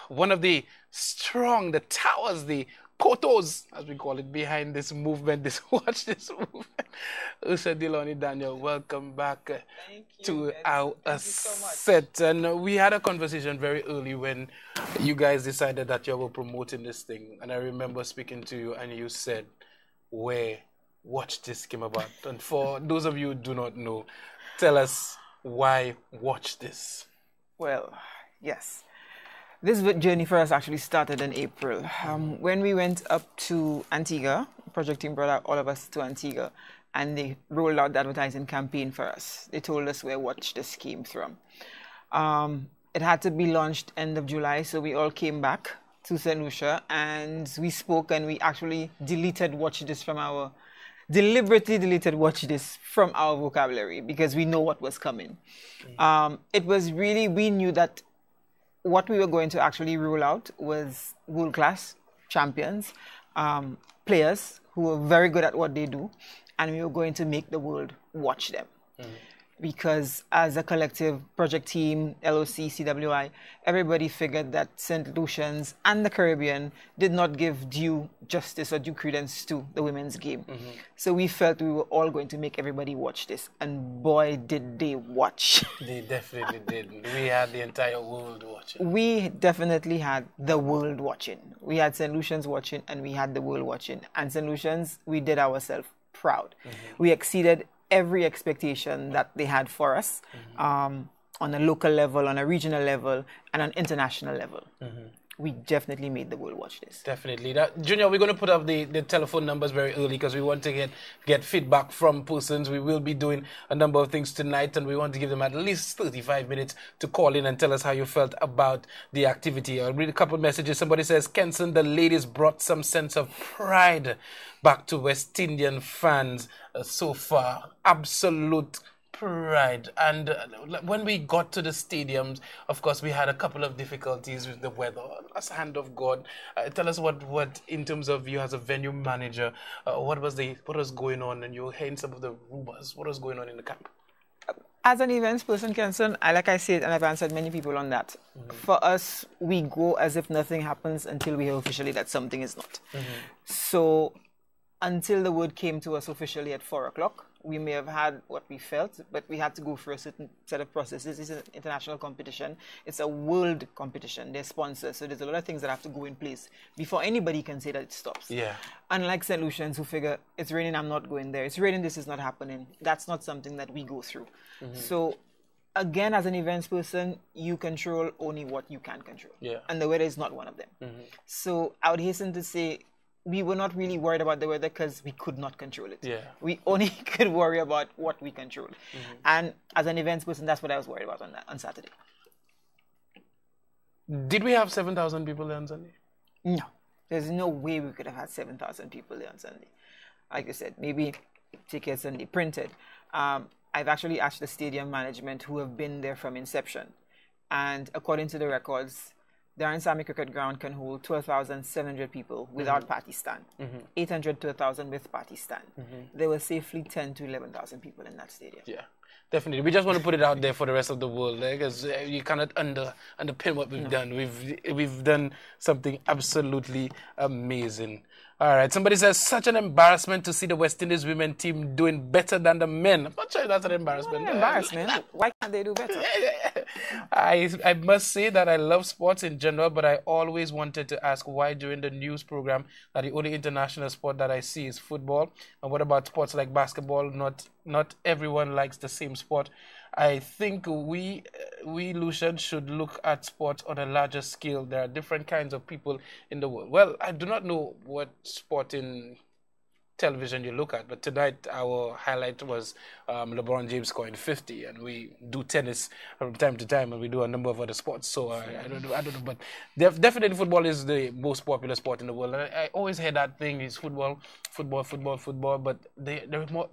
one of the strong, the towers, the kotos, as we call it, behind this movement, this movement. Usha Deloni Daniel, welcome back to our set. And we had a conversation very early when you guys decided that you were promoting this thing. And I remember speaking to you and you said, where Watch This came about. And for those of you who do not know, tell us why Watch This. Well, yes. This journey for us actually started in April. When we went up to Antigua, the project team brought all of us to Antigua, and they rolled out the advertising campaign for us. They told us where Watch This came from. It had to be launched end of July, so we all came back to St. Lucia, and we spoke, and we actually deliberately deleted Watch This from our vocabulary because we know what was coming. It was really, we knew that what we were going to actually roll out was world-class champions, players who were very good at what they do, and we were going to make the world watch them. Because as a collective project team, LOC, CWI, everybody figured that St. Lucians and the Caribbean did not give due justice or due credence to the women's game. So we felt we were all going to make everybody watch this. And boy, did they watch. They definitely did. We had the entire world watching. We definitely had the world watching. We had St. Lucians watching and we had the world watching. And St. Lucians, we did ourselves proud. We exceeded every expectation that they had for us on a local level, on a regional level, and an international level. We definitely made the world watch this. Definitely. Junior, we're going to put up the telephone numbers very early because we want to get feedback from persons. We will be doing a number of things tonight, and we want to give them at least 35 minutes to call in and tell us how you felt about the activity. I'll read a couple of messages. Somebody says, Kenson, the ladies brought some sense of pride back to West Indian fans so far. Absolute pride. And when we got to the stadiums, of course, we had a couple of difficulties with the weather. That's the hand of God. Tell us what in terms of you as a venue manager, what was going on, and you hearing some of the rumors. What was going on in the camp? As an events person, Kenson, like I said, and I've answered many people on that, for us, we go as if nothing happens until we hear officially that something is not. So until the word came to us officially at 4 o'clock, we may have had what we felt, but we had to go through a certain set of processes. It's an international competition. It's a world competition. They're sponsors. So there's a lot of things that have to go in place before anybody can say that it stops. Yeah. Unlike St. Lucians who figure, it's raining, I'm not going there. It's raining, this is not happening. That's not something that we go through. So again, as an events person, you control only what you can control. Yeah. And the weather is not one of them. So I would hasten to say, we were not really worried about the weather because we could not control it. Yeah. We only could worry about what we controlled. And as an events person, that's what I was worried about on Saturday. Did we have 7,000 people there on Sunday? No. There's no way we could have had 7,000 people there on Sunday. Like I said, maybe tickets Sunday printed. I've actually asked the stadium management who have been there from inception. And according to the records, Darren Sammy Cricket Ground can hold 12,700 people without party stand. 800 to 1,000 with party stand. There were safely 10 to 11,000 people in that stadium. Yeah, definitely. We just want to put it out there for the rest of the world, because you cannot underpin what we've done. We've done something absolutely amazing. All right, somebody says, such an embarrassment to see the West Indies women team doing better than the men. I'm not sure that's an embarrassment. Not an embarrassment. Why can't they do better? I must say that I love sports in general, but I always wanted to ask why during the news program that the only international sport that I see is football. And what about sports like basketball? Not everyone likes the same sport. I think we Lucian, should look at sports on a larger scale. There are different kinds of people in the world. Well, I do not know what sport in television you look at, but tonight our highlight was LeBron James scoring 50, and we do tennis from time to time, and we do a number of other sports. So I don't know, but definitely football is the most popular sport in the world. And I always hear that thing is football, but there are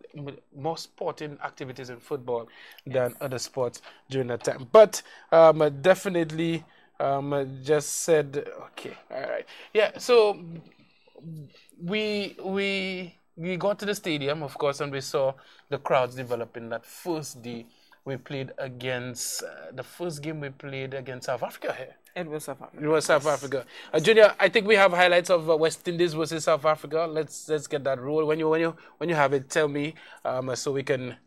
more sporting activities in football than other sports during that time. But definitely just said, okay, all right, yeah. So we got to the stadium, of course, and we saw the crowds developing. That first day we played against the first game we played against South Africa here. It was South Africa. It was South Africa. Junior, I think we have highlights of West Indies versus South Africa. Let's get that roll. When you have it, tell me so I can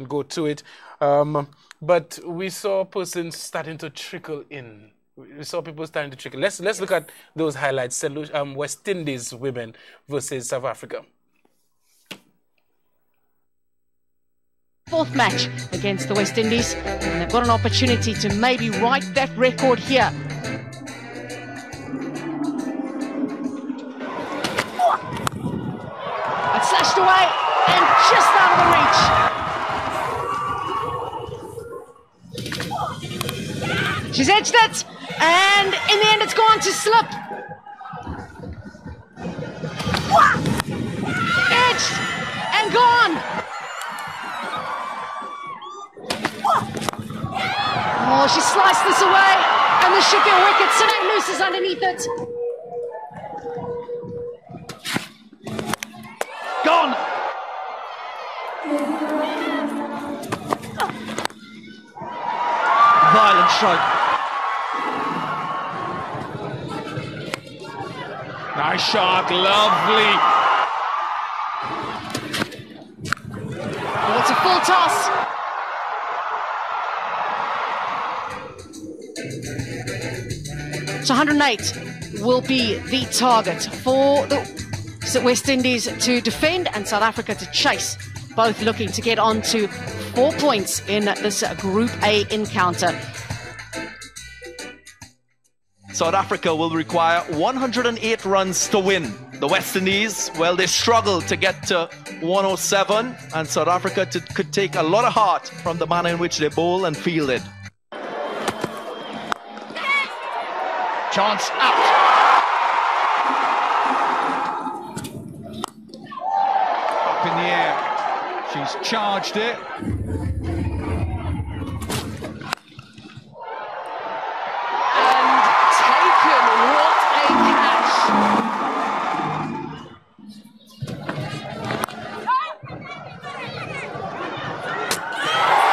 go to it. But we saw persons starting to trickle in. We saw people starting to trickle. Let's look at those highlights. West Indies women versus South Africa. Fourth match against the West Indies, and they've got an opportunity to maybe right that record here. It's slashed away and just out of the reach. She's edged it, and in the end it's gone to slip. Edged and gone. Oh, she sliced this away, and this should be a wicket. Sinead Loose is underneath it. Gone. Violent strike. Nice shot, lovely. Oh, it's a full toss. So 108 will be the target for the West Indies to defend and South Africa to chase, both looking to get on to 4 points in this Group A encounter. South Africa will require 108 runs to win. The West Indies, well, they struggle to get to 107, and South Africa could take a lot of heart from the manner in which they bowl and fielded. Chance out. Up in the air. She's charged it. And taken. What a catch.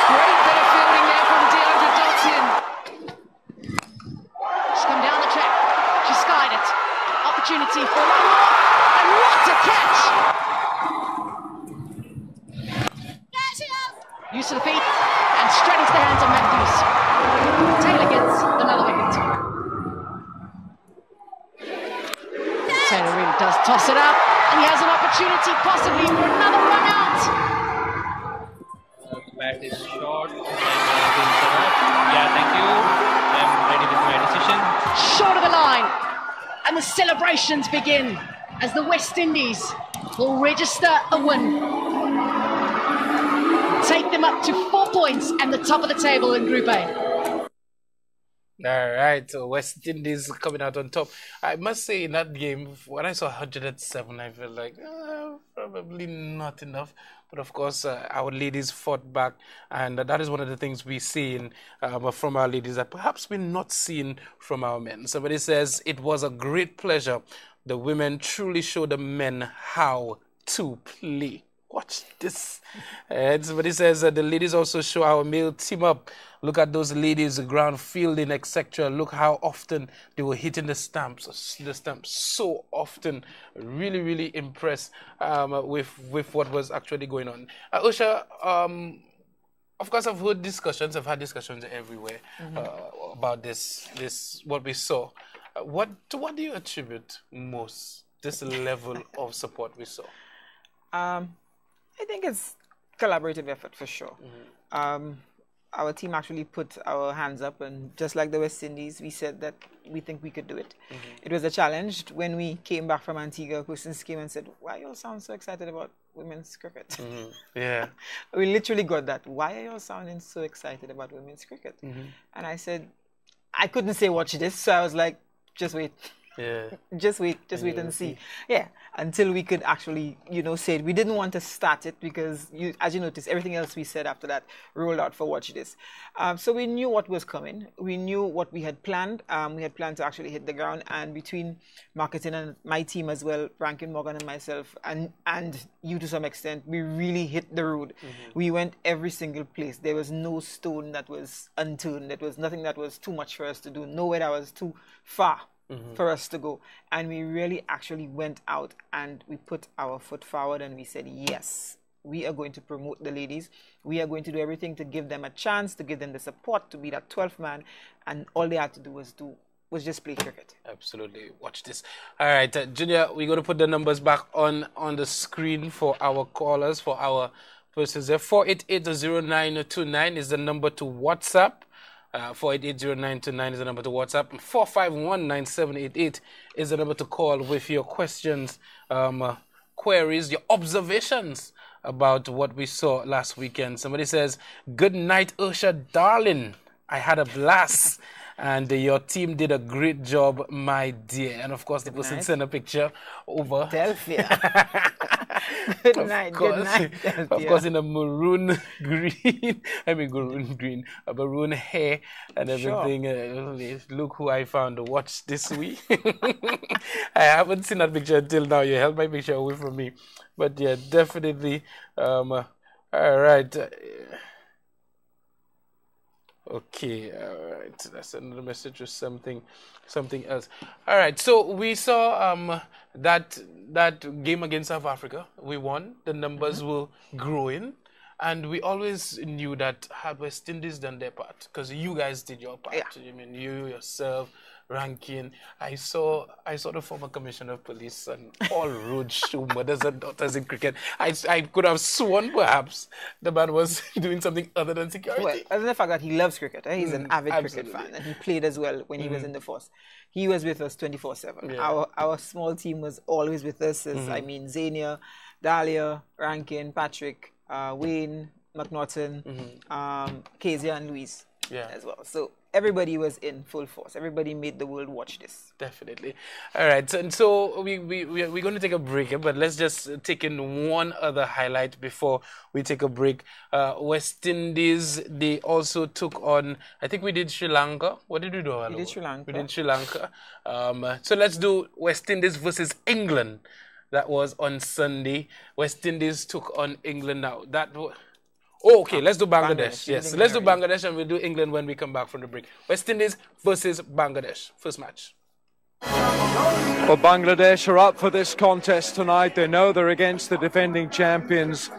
Great bit of fielding there from Deandra Dotson. She's come down the track. She skied it. Opportunity for one more. And what a catch! Use of the feet. And straight into the hands of Matthews. Taylor gets another wicket. Taylor really does toss it up. And he has an opportunity possibly for another run out. Bat is short. Yeah, thank you. I'm ready with my decision. Short of the line. And the celebrations begin as the West Indies will register a win. Take them up to 4 points and the top of the table in Group A. All right, so West Indies coming out on top. I must say, in that game, when I saw 107, I felt like probably not enough. But of course, our ladies fought back, and that is one of the things we see from our ladies that perhaps we're not seeing from our men. Somebody says, it was a great pleasure. The women truly showed the men how to play. Watch this. And somebody says the ladies also show our male team up. Look at those ladies, ground fielding, etc. Look how often they were hitting the stamps so often. Really, really impressed with what was actually going on. Usha, of course, I've heard discussions. I've had discussions everywhere about this what we saw. What do you attribute most this level of support we saw? I think it's collaborative effort for sure. Our team actually put our hands up, and just like the West Indies, we said that we think we could do it. It was a challenge. When we came back from Antigua, persons came and said, why you all sound so excited about women's cricket? Yeah. We literally got that. Why are you all sounding so excited about women's cricket? And I said, I couldn't say watch this, so I was like, just wait. Yeah. Just wait and see. Yeah, until we could actually, say it. We didn't want to start it because, as you notice, everything else we said after that rolled out for Watch This. So we knew what was coming. We knew what we had planned. We had planned to actually hit the ground, and between marketing and my team as well, Rankin, Morgan, and myself, and you to some extent, we really hit the road. We went every single place. There was no stone that was unturned. There was nothing that was too much for us to do. Nowhere that was too far for us to go. And we really actually went out and we put our foot forward and we said, yes, we are going to promote the ladies. We are going to do everything to give them a chance, to give them the support, to be that 12th man. And all they had to do was just play cricket. Absolutely. Watch this. All right, Junior, we're going to put the numbers back on the screen for our callers, for our persons there. 488-0929 is the number to WhatsApp. 488-0929 is the number to WhatsApp. 451-9788 is the number to call with your questions, queries, your observations about what we saw last weekend. Somebody says, good night, Usha, darling. I had a blast. And your team did a great job, my dear. And of course, the person sent a picture over. Delphia. Good night, good night. Of course, in a maroon green, a maroon hair and everything. Look who I found to watch this week. I haven't seen that picture until now. You held my picture away from me. But yeah, definitely. All right. Okay, all right. That's another message or something else. All right. So we saw that game against South Africa. We won. The numbers were growing, and we always knew that had West Indies done their part, because you guys did your part. I mean, you yourself, Rankin. I saw the former commissioner of police and all road show mothers and daughters in cricket. I could have sworn perhaps the man was doing something other than security. Well, other than the fact that he loves cricket, he's an avid cricket fan, and he played as well when he was in the force. He was with us 24/7. Yeah. Our small team was always with us. I mean, Zania, Dahlia, Rankin, Patrick, Wayne, McNaughton, Kezia, and Louise as well. So everybody was in full force. Everybody made the world watch this. Definitely. All right. So we're going to take a break, but let's just take in one other highlight before we take a break. West Indies, they also took on, I think we did Sri Lanka. What did we do? We did Sri Lanka. We did Sri Lanka. So let's do West Indies versus England. That was on Sunday. West Indies took on England now. Okay, let's do Bangladesh. Yes, let's do Bangladesh, and we'll do England when we come back from the break. West Indies versus Bangladesh. First match. Well, Bangladesh are up for this contest tonight. They know they're against the defending champions.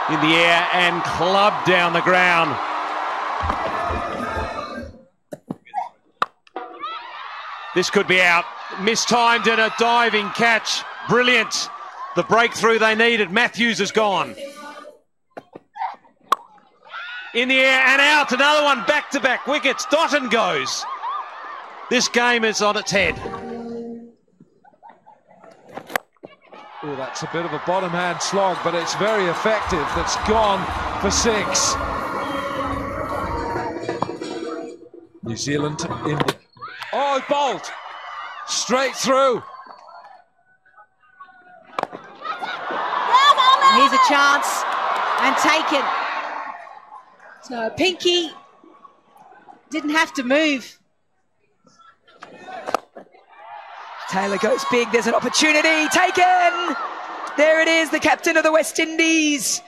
In the air and clubbed down the ground. This could be out. Mistimed and a diving catch. Brilliant. The breakthrough they needed. Matthews is gone. In the air and out. Another one, back-to-back wickets. Dotton goes. This game is on its head. Oh, that's a bit of a bottom-hand slog, but it's very effective. That's gone for 6. New Zealand, India. Oh, Bolt! Straight through. Here's a chance and taken. So Pinky didn't have to move. Taylor goes big. There's an opportunity. Taken. There it is, the captain of the West Indies.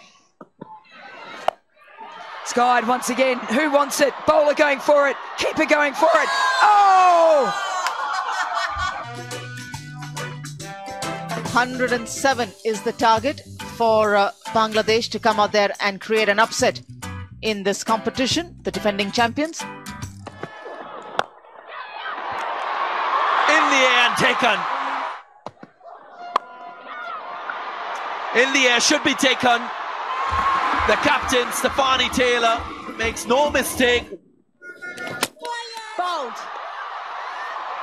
Skied once again. Who wants it? Bowler going for it. Keeper going for it. Oh! 107 is the target for Bangladesh to come out there and create an upset in this competition, the defending champions. In the air and taken. In the air, should be taken. The captain, Stefani Taylor, makes no mistake. Bold.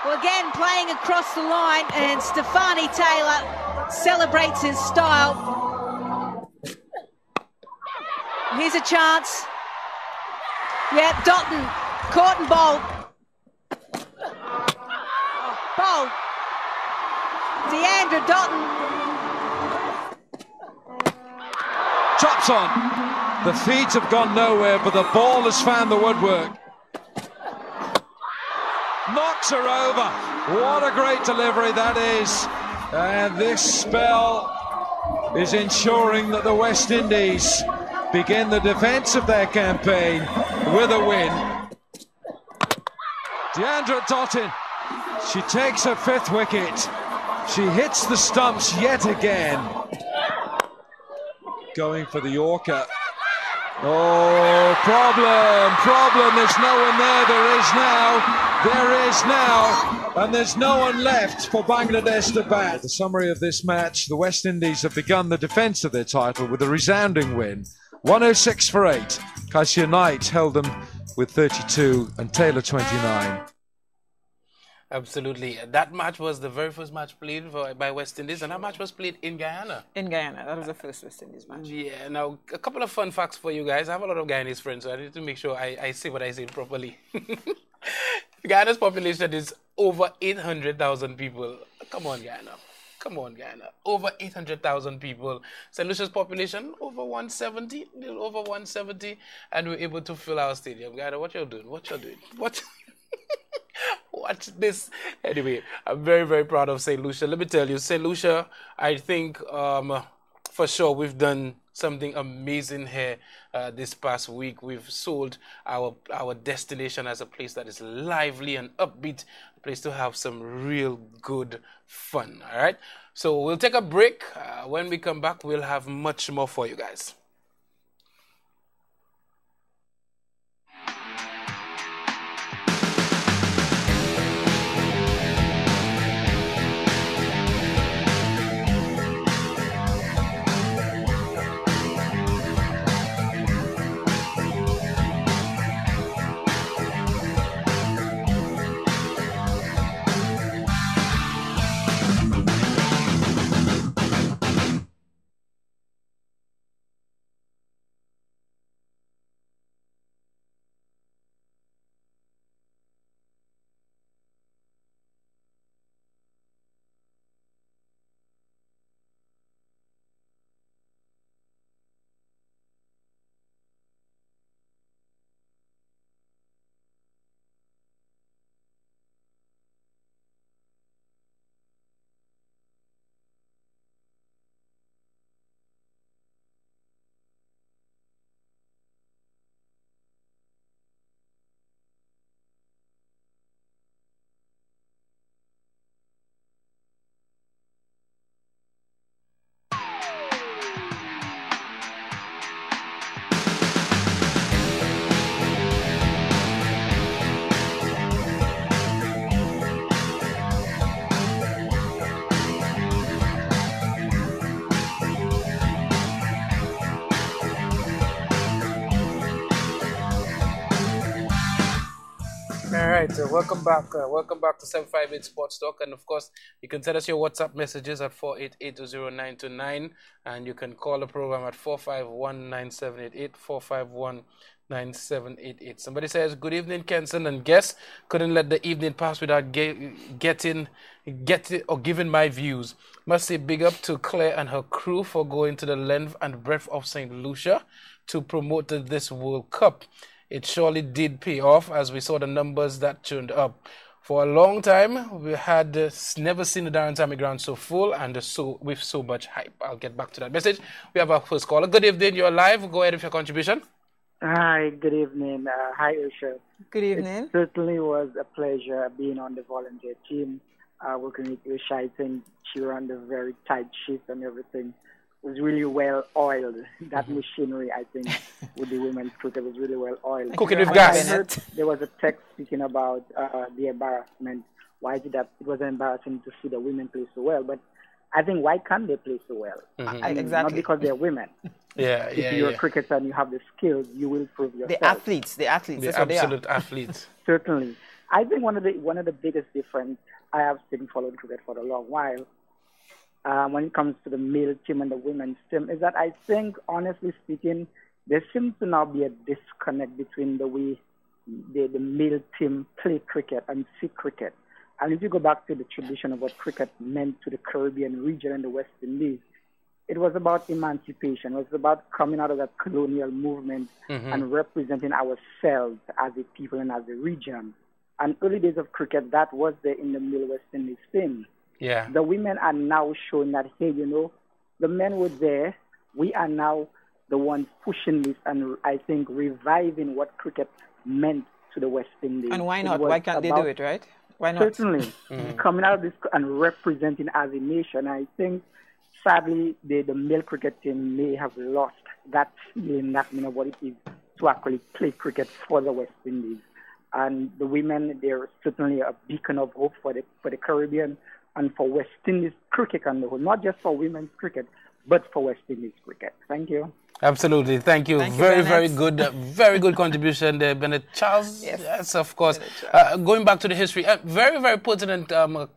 Well, again, playing across the line, and Stefani Taylor celebrates his style. Here's a chance. Yeah, Dotton, caught and bowled. Bowled. Deandra Dotton. Chops on. The feet have gone nowhere, but the ball has found the woodwork. Knocks her over. What a great delivery that is. And this spell is ensuring that the West Indies begin the defence of their campaign with a win. Deandra Dottin, she takes her 5th wicket. She hits the stumps yet again. Going for the Yorker. Oh, problem. There's no one there. There is now. And there's no one left for Bangladesh to bat. The summary of this match: the West Indies have begun the defence of their title with a resounding win. 106 for 8. Kasia Knight held them with 32 and Taylor 29. Absolutely. That match was the very first match played by West Indies, and that match was played in Guyana. In Guyana. That was the first West Indies match. Yeah. Now, a couple of fun facts for you guys. I have a lot of Guyanese friends, so I need to make sure I say what I say properly. Guyana's population is over 800,000 people. Come on, Guyana. Over 800,000 people. St. Lucia's population, over 170, little over 170, and we're able to fill our stadium. Guyana, what you're doing? What? Watch this. Anyway, I'm very, very proud of St. Lucia. Let me tell you, St. Lucia, I think for sure we've done something amazing here this past week. We've sold our destination as a place that is lively and upbeat, a place to have some real good fun. All right, so we'll take a break. When we come back, we'll have much more for you guys. Alright, so welcome back to 758 Sports Talk, and of course you can send us your WhatsApp messages at 488-20929, and you can call the program at 451-9788, 9788. Somebody says, good evening, Kenson and guests. Couldn't let the evening pass without getting or giving my views. Must say big up to Claire and her crew for going to the length and breadth of St. Lucia to promote this World Cup. It surely did pay off as we saw the numbers that turned up. For a long time, we had never seen the Darren Sammy ground so full and with so much hype. I'll get back to that message. We have our first caller. Good evening, you're live. Go ahead with your contribution. Hi, good evening. Hi, Usha. Good evening. It certainly was a pleasure being on the volunteer team, working with Usha. I think she ran a very tight ship and everything. It was really well oiled. That machinery, I think, with the women's cricket was really well oiled. Cooking with gas. I heard there was a text speaking about the embarrassment. Why is it that it was embarrassing to see the women play so well? But I think why can't they play so well? Exactly. Not because they're women. If you're a cricketer and you have the skills, you will prove yourself. The athletes. The absolute athletes. Certainly. I think one of the biggest difference, I have been following cricket for a long while, when it comes to the male team and the women's team, is that I think, honestly speaking, there seems to now be a disconnect between the way the male team play cricket and see cricket. And if you go back to the tradition of what cricket meant to the Caribbean region and the West Indies, it was about emancipation. It was about coming out of that colonial movement and representing ourselves as a people and as a region. And early days of cricket, that was there in the Middle West Indies thing. Yeah. The women are now showing that, hey, you know, the men were there. We are now the ones pushing this and I think reviving what cricket meant to the West Indies. And why not? Why can't they do it, right? Why not? Certainly. Coming out of this and representing as a nation. I think, sadly, the male cricket team may have lost that feeling, that of what it is to actually play cricket for the West Indies. And the women, they're certainly a beacon of hope for the Caribbean and for West Indies cricket on the whole, not just for women's cricket, but for West Indies cricket. Thank you. Absolutely. Thank you. Very good contribution there, Bennett Charles. Yes, of course. Going back to the history, very, very pertinent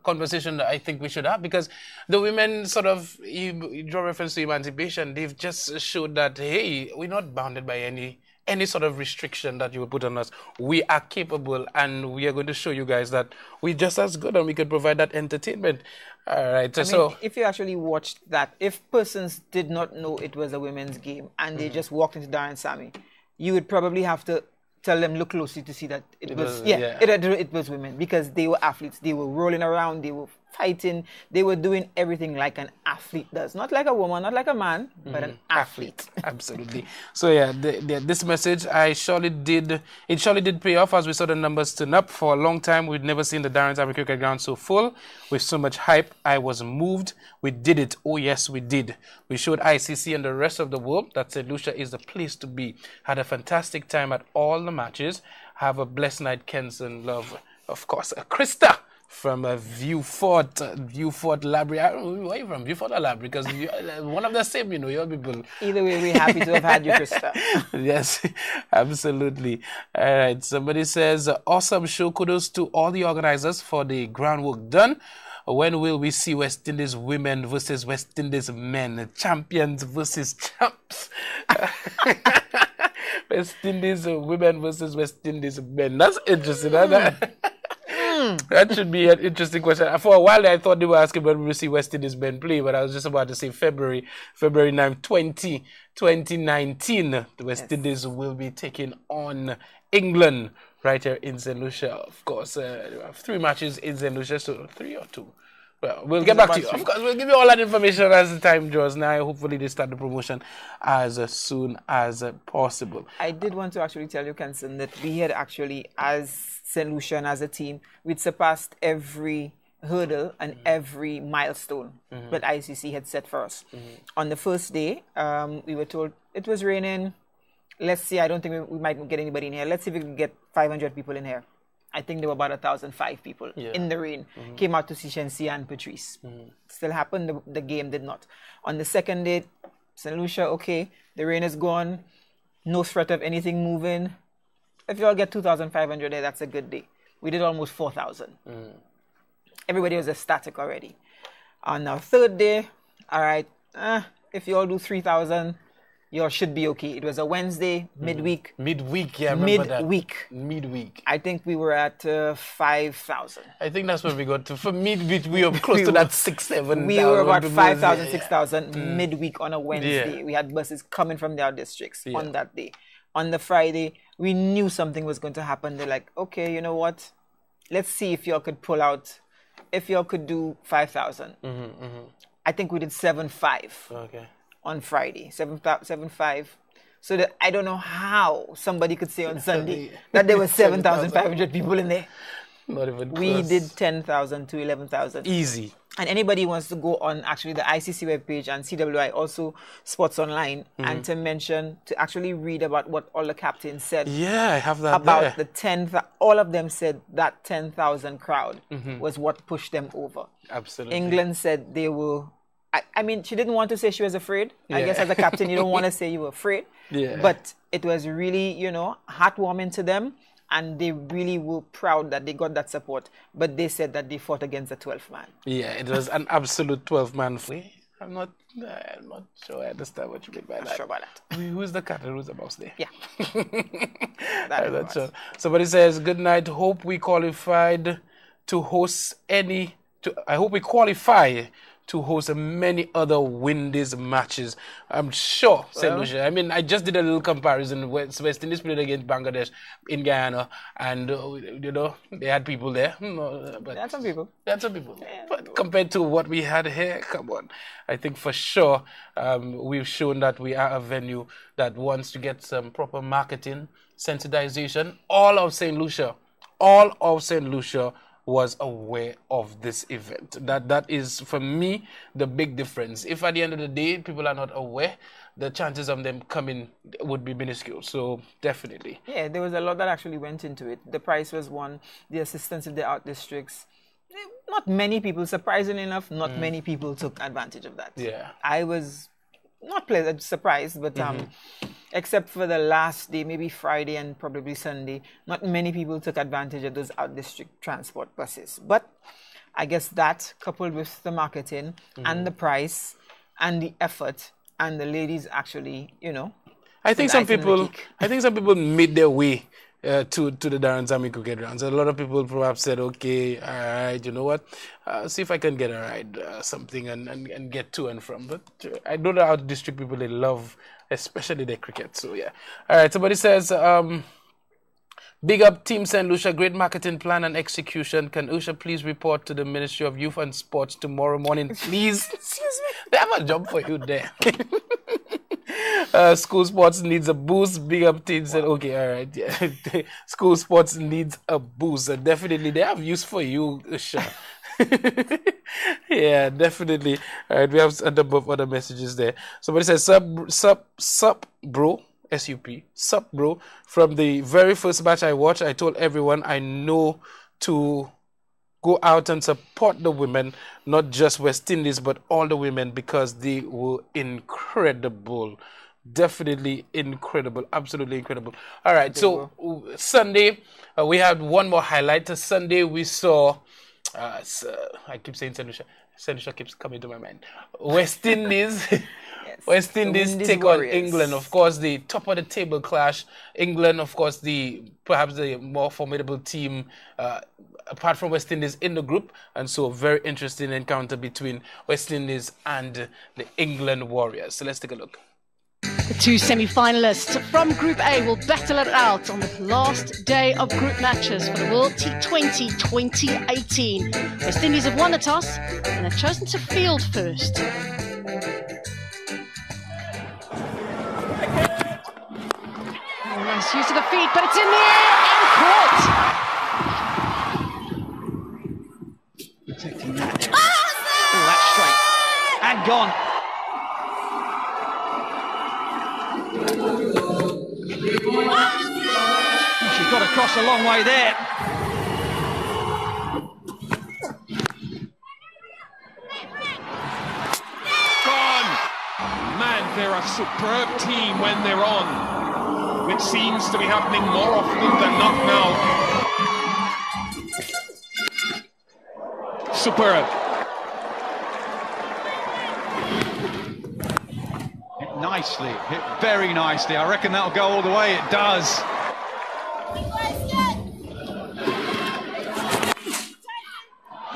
conversation that I think we should have, because the women sort of, you draw reference to emancipation, they've just showed that, hey, we're not bounded by any sort of restriction that you would put on us. We are capable, and we are going to show you guys that we're just as good and we can provide that entertainment. All right. I mean, if you actually watched that, if persons did not know it was a women's game and they just walked into Darren Sammy, you would probably have to tell them, look closely to see that it was women, because they were athletes. They were rolling around, they were fighting, they were doing everything like an athlete does. Not like a woman, not like a man, but an athlete. Absolutely. So yeah, this message, it surely did pay off as we saw the numbers turn up. For a long time, we'd never seen the Darren Sammy cricket ground so full with so much hype. I was moved. We did it. Oh yes, we did. We showed ICC and the rest of the world that St. Lucia is the place to be. Had a fantastic time at all the matches. Have a blessed night, Kenson. Love, of course, Krista from Viewfort Library. I don't know where you're from, Viewfort or Library, because one of the same, your people. Either way, we're happy to have had you, Krista. Yes, absolutely. All right, somebody says, awesome show. Kudos to all the organizers for the groundwork done. When will we see West Indies women versus West Indies men? Champions versus champs. West Indies women versus West Indies men. That's interesting. That should be an interesting question. For a while, I thought they were asking when we will see West Indies men play, but I was just about to say February 9th, 2019. The West Indies will be taking on England right here in St. Lucia. Of course, 3 matches in St. Lucia, so 3 or 2. Well, we'll get back to you. Of course, we'll give you all that information as the time draws nigh. Hopefully, they start the promotion as soon as possible. I did want to actually tell you, Kenson, that we had actually, as St. Lucia and as a team, we'd surpassed every hurdle and every milestone that ICC had set for us. On the first day, we were told it was raining. Let's see, I don't think we might get anybody in here. Let's see if we can get 500 people in here. I think there were about 1,005 people in the rain. Came out to see Shensia and Patrice. Still happened, the game did not. On the second day, St. Lucia, okay, the rain is gone. No threat of anything moving. If you all get 2,500 there, that's a good day. We did almost 4,000. Everybody was ecstatic already. On our third day, all right, if you all do 3,000, you should be okay. It was a Wednesday, midweek. Midweek, yeah, I remember that. Midweek. I think we were at 5,000. I think that's where we got to. For midweek, we were close to that 6,000-7,000. We were about 5,000, 6,000 midweek on a Wednesday. Yeah. We had buses coming from the out districts on that day. On the Friday, we knew something was going to happen. They're like, okay, you know what? Let's see if y'all could pull out, if y'all could do 5,000. I think we did 7,500 on Friday, 7,500. So that I don't know how somebody could say on Sunday that there were 7,500 people in there. Not even close. We did 10,000 to 11,000. Easy. And anybody wants to go on actually the ICC webpage and CWI, also Sports Online, and to mention, to actually read about what all the captains said. Yeah, I have that about there. The 10,000. All of them said that 10,000 crowd was what pushed them over. Absolutely. England said they were. I mean, she didn't want to say she was afraid. I guess as a captain, you don't want to say you were afraid. But it was really, you know, heartwarming to them. And they really were proud that they got that support. But they said that they fought against a 12th man. Yeah, it was an absolute 12-man fight. I'm not sure I understand what you mean by that. Not sure about that. Who's the cat? Who's the mouse there? Yeah. I'm not sure. Somebody says, good night. Hope we qualified to host I hope we qualify to host many other Windies matches. I'm sure, St. Lucia. I mean, I just did a little comparison. West Indies played against Bangladesh in Guyana, and, you know, they had people there. But they had some people. They had some people. Yeah. But compared to what we had here, come on. I think for sure we've shown that we are a venue that wants to get some proper marketing, sensitization. All of St. Lucia was aware of this event. That is, for me, the big difference. If at the end of the day, people are not aware, the chances of them coming would be minuscule. So, definitely. Yeah, there was a lot that actually went into it. The price was one, the assistance in the out districts. Not many people, surprisingly enough, not many people took advantage of that. Yeah. I was not pleasant, surprised, but except for the last day, maybe Friday and probably Sunday, not many people took advantage of those out-district transport buses. But I guess that, coupled with the marketing and the price and the effort, and the ladies actually, you know, I think some people made their way to the Darren Sammy cricket grounds. A lot of people perhaps said, okay, all right, you know what, see if I can get a ride, something, and get to and from. But I know the out district people, they love, especially their cricket. So yeah. All right, somebody says, big up Team St. Lucia, great marketing plan and execution. Can Usha please report to the Ministry of Youth and Sports tomorrow morning, please? Excuse me. They have a job for you there. School sports needs a boost. Big up Team said, okay, all right, yeah. School sports needs a boost. Definitely, they have use for you, Usha. Yeah, definitely. All right, we have a number of other messages there. Somebody says, sup, bro. S-U-P, sup, bro. From the very first match I watched, I told everyone I know to go out and support the women, not just West Indies, but all the women, because they were incredible. Definitely incredible. Absolutely incredible. All right, so Sunday, we had one more highlight. Sunday, we saw, I keep saying St. Lucia. St. Lucia keeps coming to my mind. West Indies. West Indies take on England, of course, the top of the table clash. England, of course, perhaps the more formidable team apart from West Indies in the group, and so a very interesting encounter between West Indies and the England Warriors. So let's take a look. The two semi-finalists from Group A will battle it out on the last day of group matches for the World T20 2018. West Indies have won the toss and have chosen to field first. Nice use of the feet, but it's in the air and caught. Protecting that. Oh, that's straight. And gone. She's got across a long way there. Gone! Man, they're a superb team when they're on, which seems to be happening more often than not now. Superb. Nice nicely, hit very nicely. I reckon that'll go all the way. It does.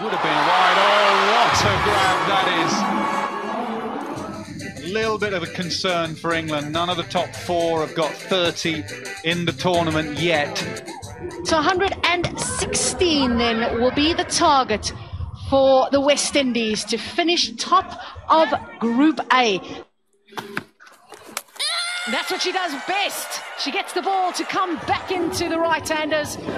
Would have been wide. Oh, what a grab that is. A little bit of a concern for England. None of the top four have got 30 in the tournament yet. So 116 then will be the target for the West Indies to finish top of Group A. That's what she does best. She gets the ball to come back into the right-handers. Another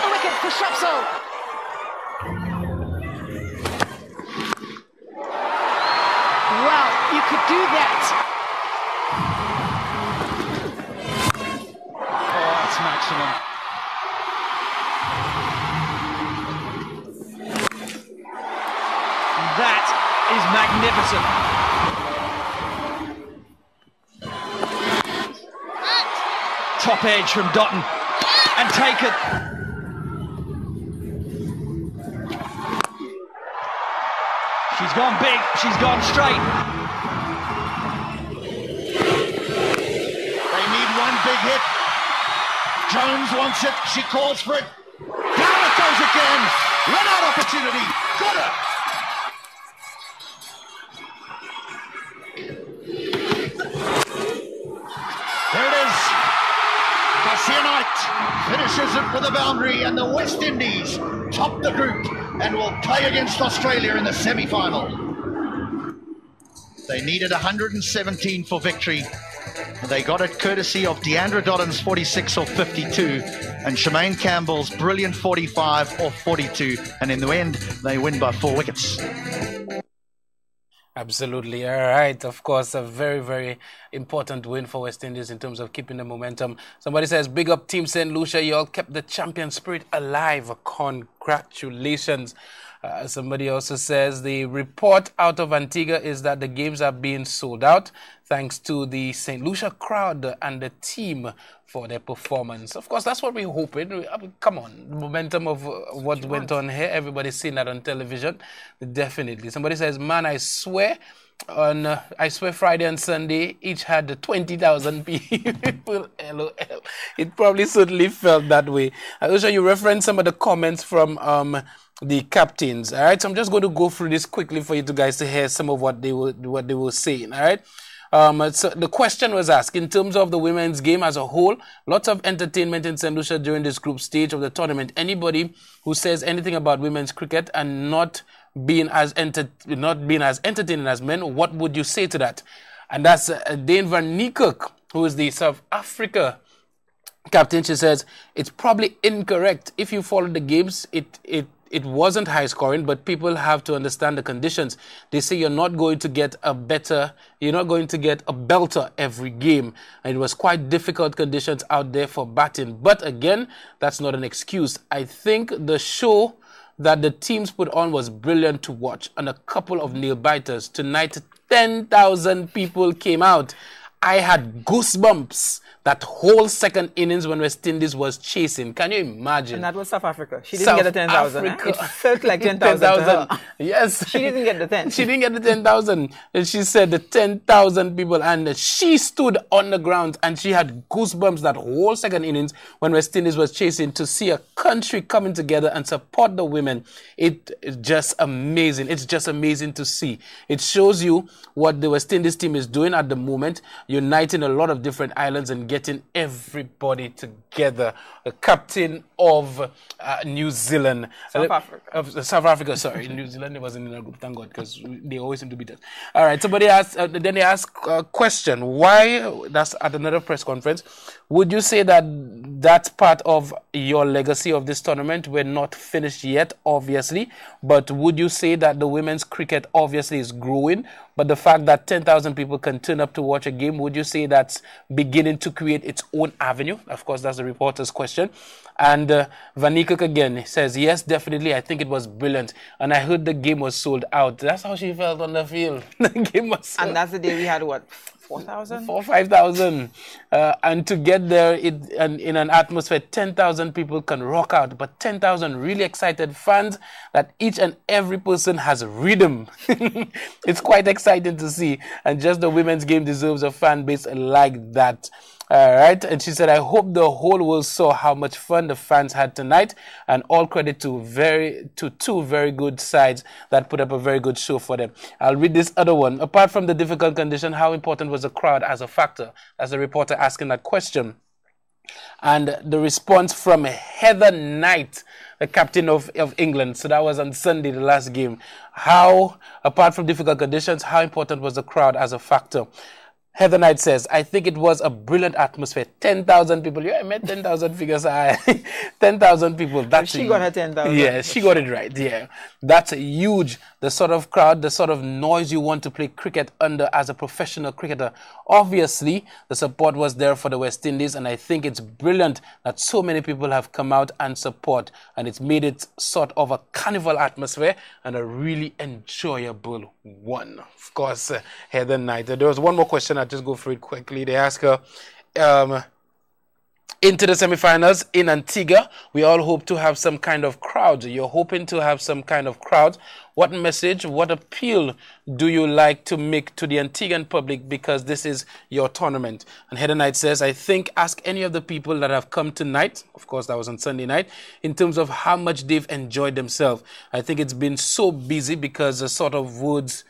wicket for Shrapsall. Wow, you could do that. Oh, that's maximum. That is magnificent. Top edge from Dotton and taken. She's gone big, she's gone straight. They need one big hit. Jones wants it, she calls for it. Down it goes again. Run out opportunity. Got her. There it is. Garcia Knight finishes it with a boundary, and the West Indies top the group and will play against Australia in the semi-final. They needed 117 for victory. They got it courtesy of Deandra Dotton's 46 or 52 and Shemaine Campbell's brilliant 45 or 42. And in the end, they win by 4 wickets. Absolutely. All right. Of course, a very, very important win for West Indies in terms of keeping the momentum. Somebody says, big up Team St. Lucia. You all kept the champion spirit alive. Congratulations. Somebody also says the report out of Antigua is that the games are being sold out thanks to the St. Lucia crowd and the team for their performance. Of course, that's what we're hoping. I mean, come on, the momentum of what went on here. Everybody's seen that on television. Definitely. Somebody says, man, I swear Friday and Sunday each had 20,000 people. LOL. It probably certainly felt that way. I also you referenced some of the comments from the captains. All right, so I'm just going to go through this quickly for you guys to hear some of what they were saying. All right. So the question was asked, in terms of the women's game as a whole, lots of entertainment in St. Lucia during this group stage of the tournament. Anybody who says anything about women's cricket and not being as entertaining as men, what would you say to that? And that's Dane van Niekerk, who is the South Africa captain. She says, it's probably incorrect. If you follow the games, it wasn't high scoring, but people have to understand the conditions. They say you're not going to get a belter every game. And it was quite difficult conditions out there for batting. But again, that's not an excuse. I think the show that the teams put on was brilliant to watch, and a couple of nail biters. Tonight, 10,000 people came out. I had goosebumps that whole second innings when West Indies was chasing. Can you imagine? And that was South Africa. She didn't get the 10,000. It felt like 10,000. Yes. She didn't get the 10. She didn't get the 10,000. And she said the 10,000 people. And she stood on the ground and she had goosebumps that whole second innings when West Indies was chasing, to see a country coming together and support the women. It's just amazing. It's just amazing to see. It shows you what the West Indies team is doing at the moment, uniting a lot of different islands and getting everybody together. The captain of New Zealand. South Africa. South Africa, sorry. New Zealand wasn't in a group, thank God, because they always seem to beat us. All right, somebody asked, then they asked a question. Why, that's at another press conference, would you say that that's part of your legacy of this tournament? We're not finished yet, obviously, but would you say that the women's cricket obviously is growing, but the fact that 10,000 people can turn up to watch a game, would you say that's beginning to create its own avenue? Of course, that's the reporter's question. And Vanika again says, yes, definitely. I think it was brilliant. And I heard the game was sold out. That's how she felt on the field. The game was sold. And that's the day we had, what, 4,000? 5,000. And to get there in an atmosphere, 10,000 people can rock out, but 10,000 really excited fans that each and every person has rhythm. It's quite exciting to see, and just the women's game deserves a fan base like that. All right, and she said, I hope the whole world saw how much fun the fans had tonight, and all credit to two very good sides that put up a very good show for them. I'll read this other one. Apart from the difficult condition, how important was the crowd as a factor? As a reporter asking that question. And the response from Heather Knight, the captain of England. So that was on Sunday, the last game. How, apart from difficult conditions, how important was the crowd as a factor? Heather Knight says, I think it was a brilliant atmosphere. 10,000 people. Yeah, I met 10,000 figures. 10,000 people. That's she got her 10,000. Yeah, she got it right. Yeah. That's a huge, the sort of crowd, the sort of noise you want to play cricket under as a professional cricketer. Obviously, the support was there for the West Indies, and I think it's brilliant that so many people have come out and support, and it's made it sort of a carnival atmosphere and a really enjoyable one. Of course, Heather Knight. There was one more question. I'll just go through it quickly. They ask her, into the semifinals in Antigua, we all hope to have some kind of crowd. You're hoping to have some kind of crowd. What message, what appeal do you like to make to the Antiguan public, because this is your tournament? And Heather Knight says, I think ask any of the people that have come tonight, of course that was on Sunday night, in terms of how much they've enjoyed themselves. I think it's been so busy because the sort of words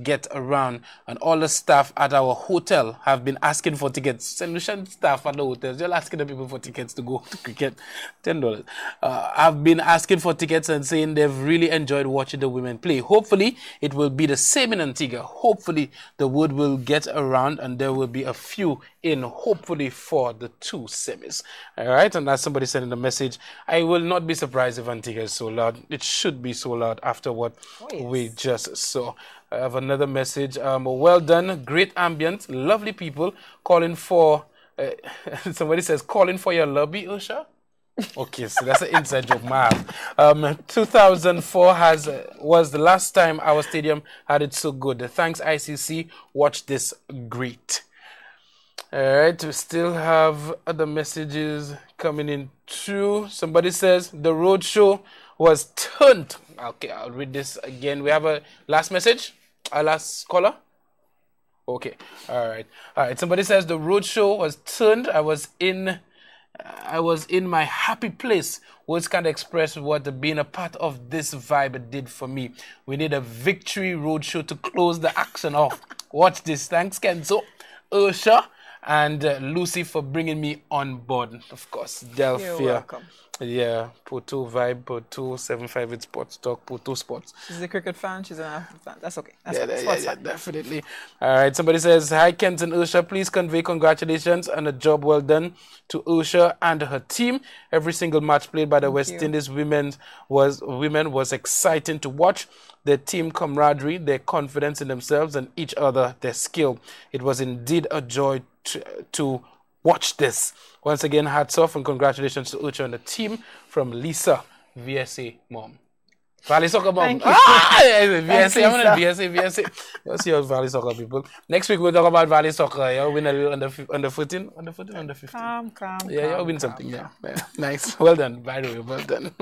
get around, and all the staff at our hotel have been asking for tickets. St. Lucian staff at the hotels, they're asking the people for tickets to go to cricket. $10. I've been asking for tickets and saying they've really enjoyed watching the women play. Hopefully it will be the same in Antigua. Hopefully the word will get around and there will be a few in, hopefully, for the two semis. All right, and as somebody said in the message, I will not be surprised if Antigua is so loud. It should be so loud after what we just saw. I have another message. Well done, great ambience, lovely people calling for. Somebody says calling for your lobby, Usha. Okay, so that's an inside joke, man. 2004 was the last time our stadium had it so good. Thanks, ICC. Watch this great. All right, we still have other messages coming in through. Somebody says the road show was turned. Okay, I'll read this again. We have a last message, our last caller. Okay, all right. Somebody says the road show was turned. I was in my happy place. Words can't express what being a part of this vibe did for me. We need a victory road show to close the action off. Watch this. Thanks, Kenzo, Ursha, and Lucy for bringing me on board. Of course, Delphia. You're welcome. Yeah, Poto Vibe, Poto 758 Sports Talk, Poto Sports. She's a cricket fan. She's an African fan. That's okay. Yeah, definitely. All right, somebody says, hi, Kent and Usha. Please convey congratulations on a job well done to Usha and her team. Every single match played by the West Indies women was exciting to watch. Their team camaraderie, their confidence in themselves and each other, their skill. It was indeed a joy to watch this. Once again, hats off and congratulations to Ucha and the team from Lisa, VSA mom. Valley Soccer mom. VSA, I'm going to VSA. You'll see how Valley Soccer people. Next week we'll talk about Valley Soccer. You'll win a little under 14, under 15. Calm. Yeah, you'll win something. Yeah. Nice. Well done, by the way. Well done.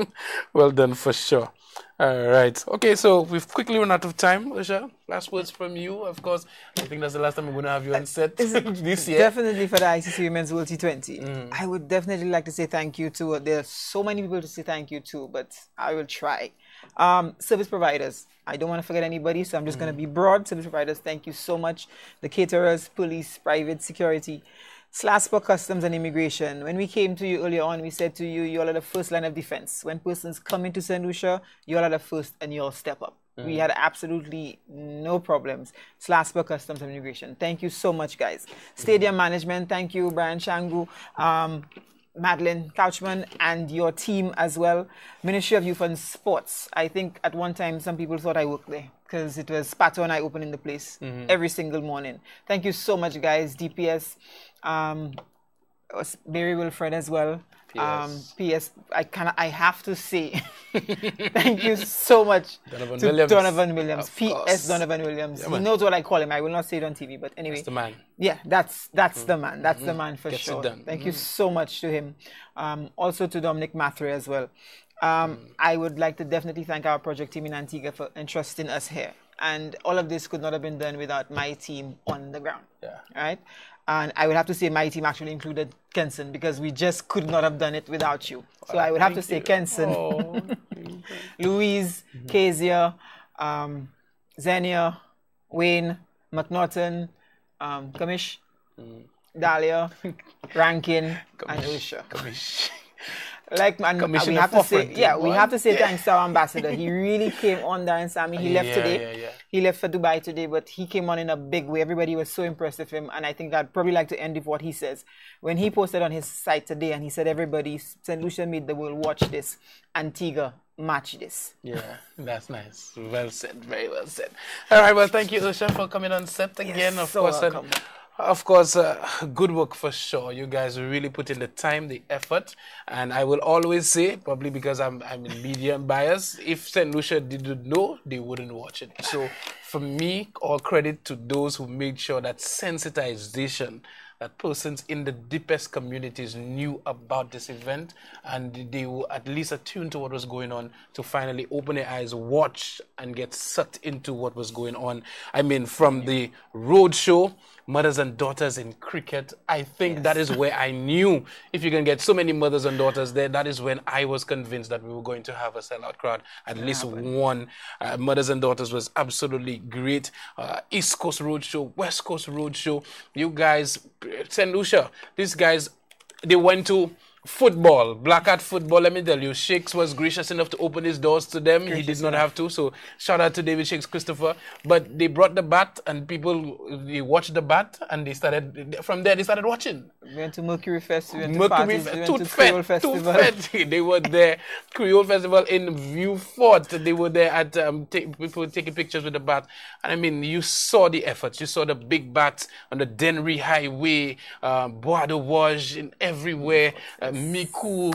Well done for sure. All right. Okay, so we've quickly run out of time. Usha, last words from you. Of course, I think that's the last time we're going to have you on set this year. Definitely for the ICC Women's World T20. I would definitely like to say thank you to. There are so many people to say thank you to, but I will try. Service providers. I don't want to forget anybody, so I'm just going to be broad. Service providers, thank you so much. The caterers, police, private security. SLASPA, Customs and Immigration. When we came to you earlier on, we said to you, you all are the first line of defense. When persons come into St. Lucia, you all are the first and you all step up. We had absolutely no problems. SLASPA, Customs and Immigration. Thank you so much, guys. Stadium management, thank you, Brian Shangu, Madeline Couchman, and your team as well. Ministry of Youth and Sports. I think at one time some people thought I worked there because it was Pato and I opening the place every single morning. Thank you so much, guys. DPS, Barry Wilfred as well. PS. I have to say, thank you so much to Donovan Williams. PS Donovan Williams. He knows what I call him. I will not say it on TV, but anyway. That's the man. Yeah, that's the man. That's the man for sure. Thank you so much to him. Also to Dominic Mathre as well. I would like to definitely thank our project team in Antigua for entrusting us here. And all of this could not have been done without my team on the ground. Yeah. Right? And I would have to say my team actually included Kenson, because we just could not have done it without you. So I would have to say Kenson, Louise, Kezia, Xenia, Wayne, McNaughton, Kamish, Dahlia, Rankin, and Usha. Like, man, we have to say, we have to say thanks to our ambassador. He really came on there, and Sammy. He left today. He left for Dubai today, but he came on in a big way. Everybody was so impressed with him, and I think I'd probably like to end with what he says. When he posted on his site today, and he said, everybody, St. Lucia made the world watch this. Antigua, match this. Yeah, that's nice. Well said. Very well said. All right, well, thank you, Usha, for coming on set again. Yes, welcome. Of course, good work for sure. You guys really put in the time, the effort, and I will always say, probably because I'm in media bias, if St. Lucia didn't know, they wouldn't watch it. So for me, all credit to those who made sure that sensitization, that persons in the deepest communities knew about this event, and they were at least attuned to what was going on to finally open their eyes, watch, and get sucked into what was going on. I mean, from the road show, mothers and daughters in cricket, I think that is where I knew if you can get so many mothers and daughters there, that is when I was convinced that we were going to have a sellout crowd. At least one. Mothers and daughters was absolutely great. East Coast Roadshow, West Coast Roadshow. You guys, St. Lucia, these guys, they went to football, black hat football. Let me tell you, Shakes was gracious enough to open his doors to them. He did not have to, so shout out to David Shakes, Christopher. But they brought the bat, and people, they watched the bat, and they started, from there they started watching. We went to Mercury Fest, we went to parties, we went to Creole Festival. They were there. Creole Festival in View Fort. They were there at people taking pictures with the bat. And I mean, you saw the efforts. You saw the big bats on the Dennery Highway, Bois de Wage, in everywhere. Miku,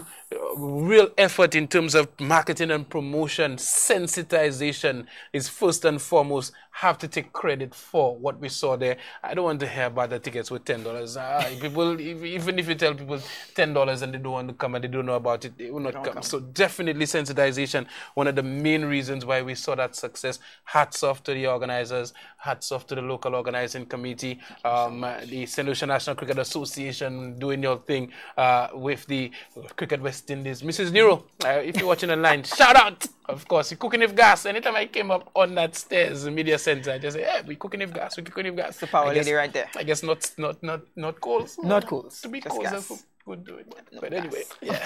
real effort in terms of marketing and promotion. Sensitization is first and foremost. Have to take credit for what we saw there. I don't want to hear about the tickets with $10. People, even if you tell people $10 and they don't want to come and they don't know about it, they will not come. So definitely sensitization, one of the main reasons why we saw that success. Hats off to the organizers. Hats off to the local organizing committee. The St. Lucia National Cricket Association doing your thing with the Cricket West Indies. Mrs. Nero, if you're watching online, shout out! Of course, you're cooking with gas. Anytime I came up on that stairs, the media center, I just say, hey, we're cooking with gas, we're cooking with gas. The power lady right there. I guess not coals. Not coals. To be just coals, gas. Good doing. But anyway, yeah.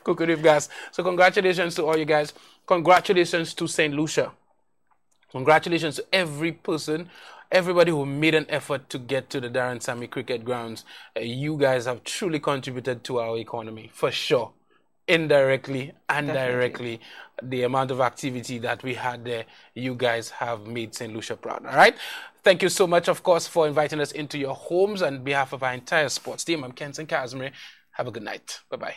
Cooking with gas. So congratulations to all you guys. Congratulations to St. Lucia. Congratulations to every person, everybody who made an effort to get to the Darren Sammy Cricket Grounds. You guys have truly contributed to our economy, for sure. Indirectly and directly, the amount of activity that we had there, you guys have made St. Lucia proud. All right. Thank you so much, of course, for inviting us into your homes. On behalf of our entire sports team, I'm Kenson Casimir. Have a good night. Bye-bye.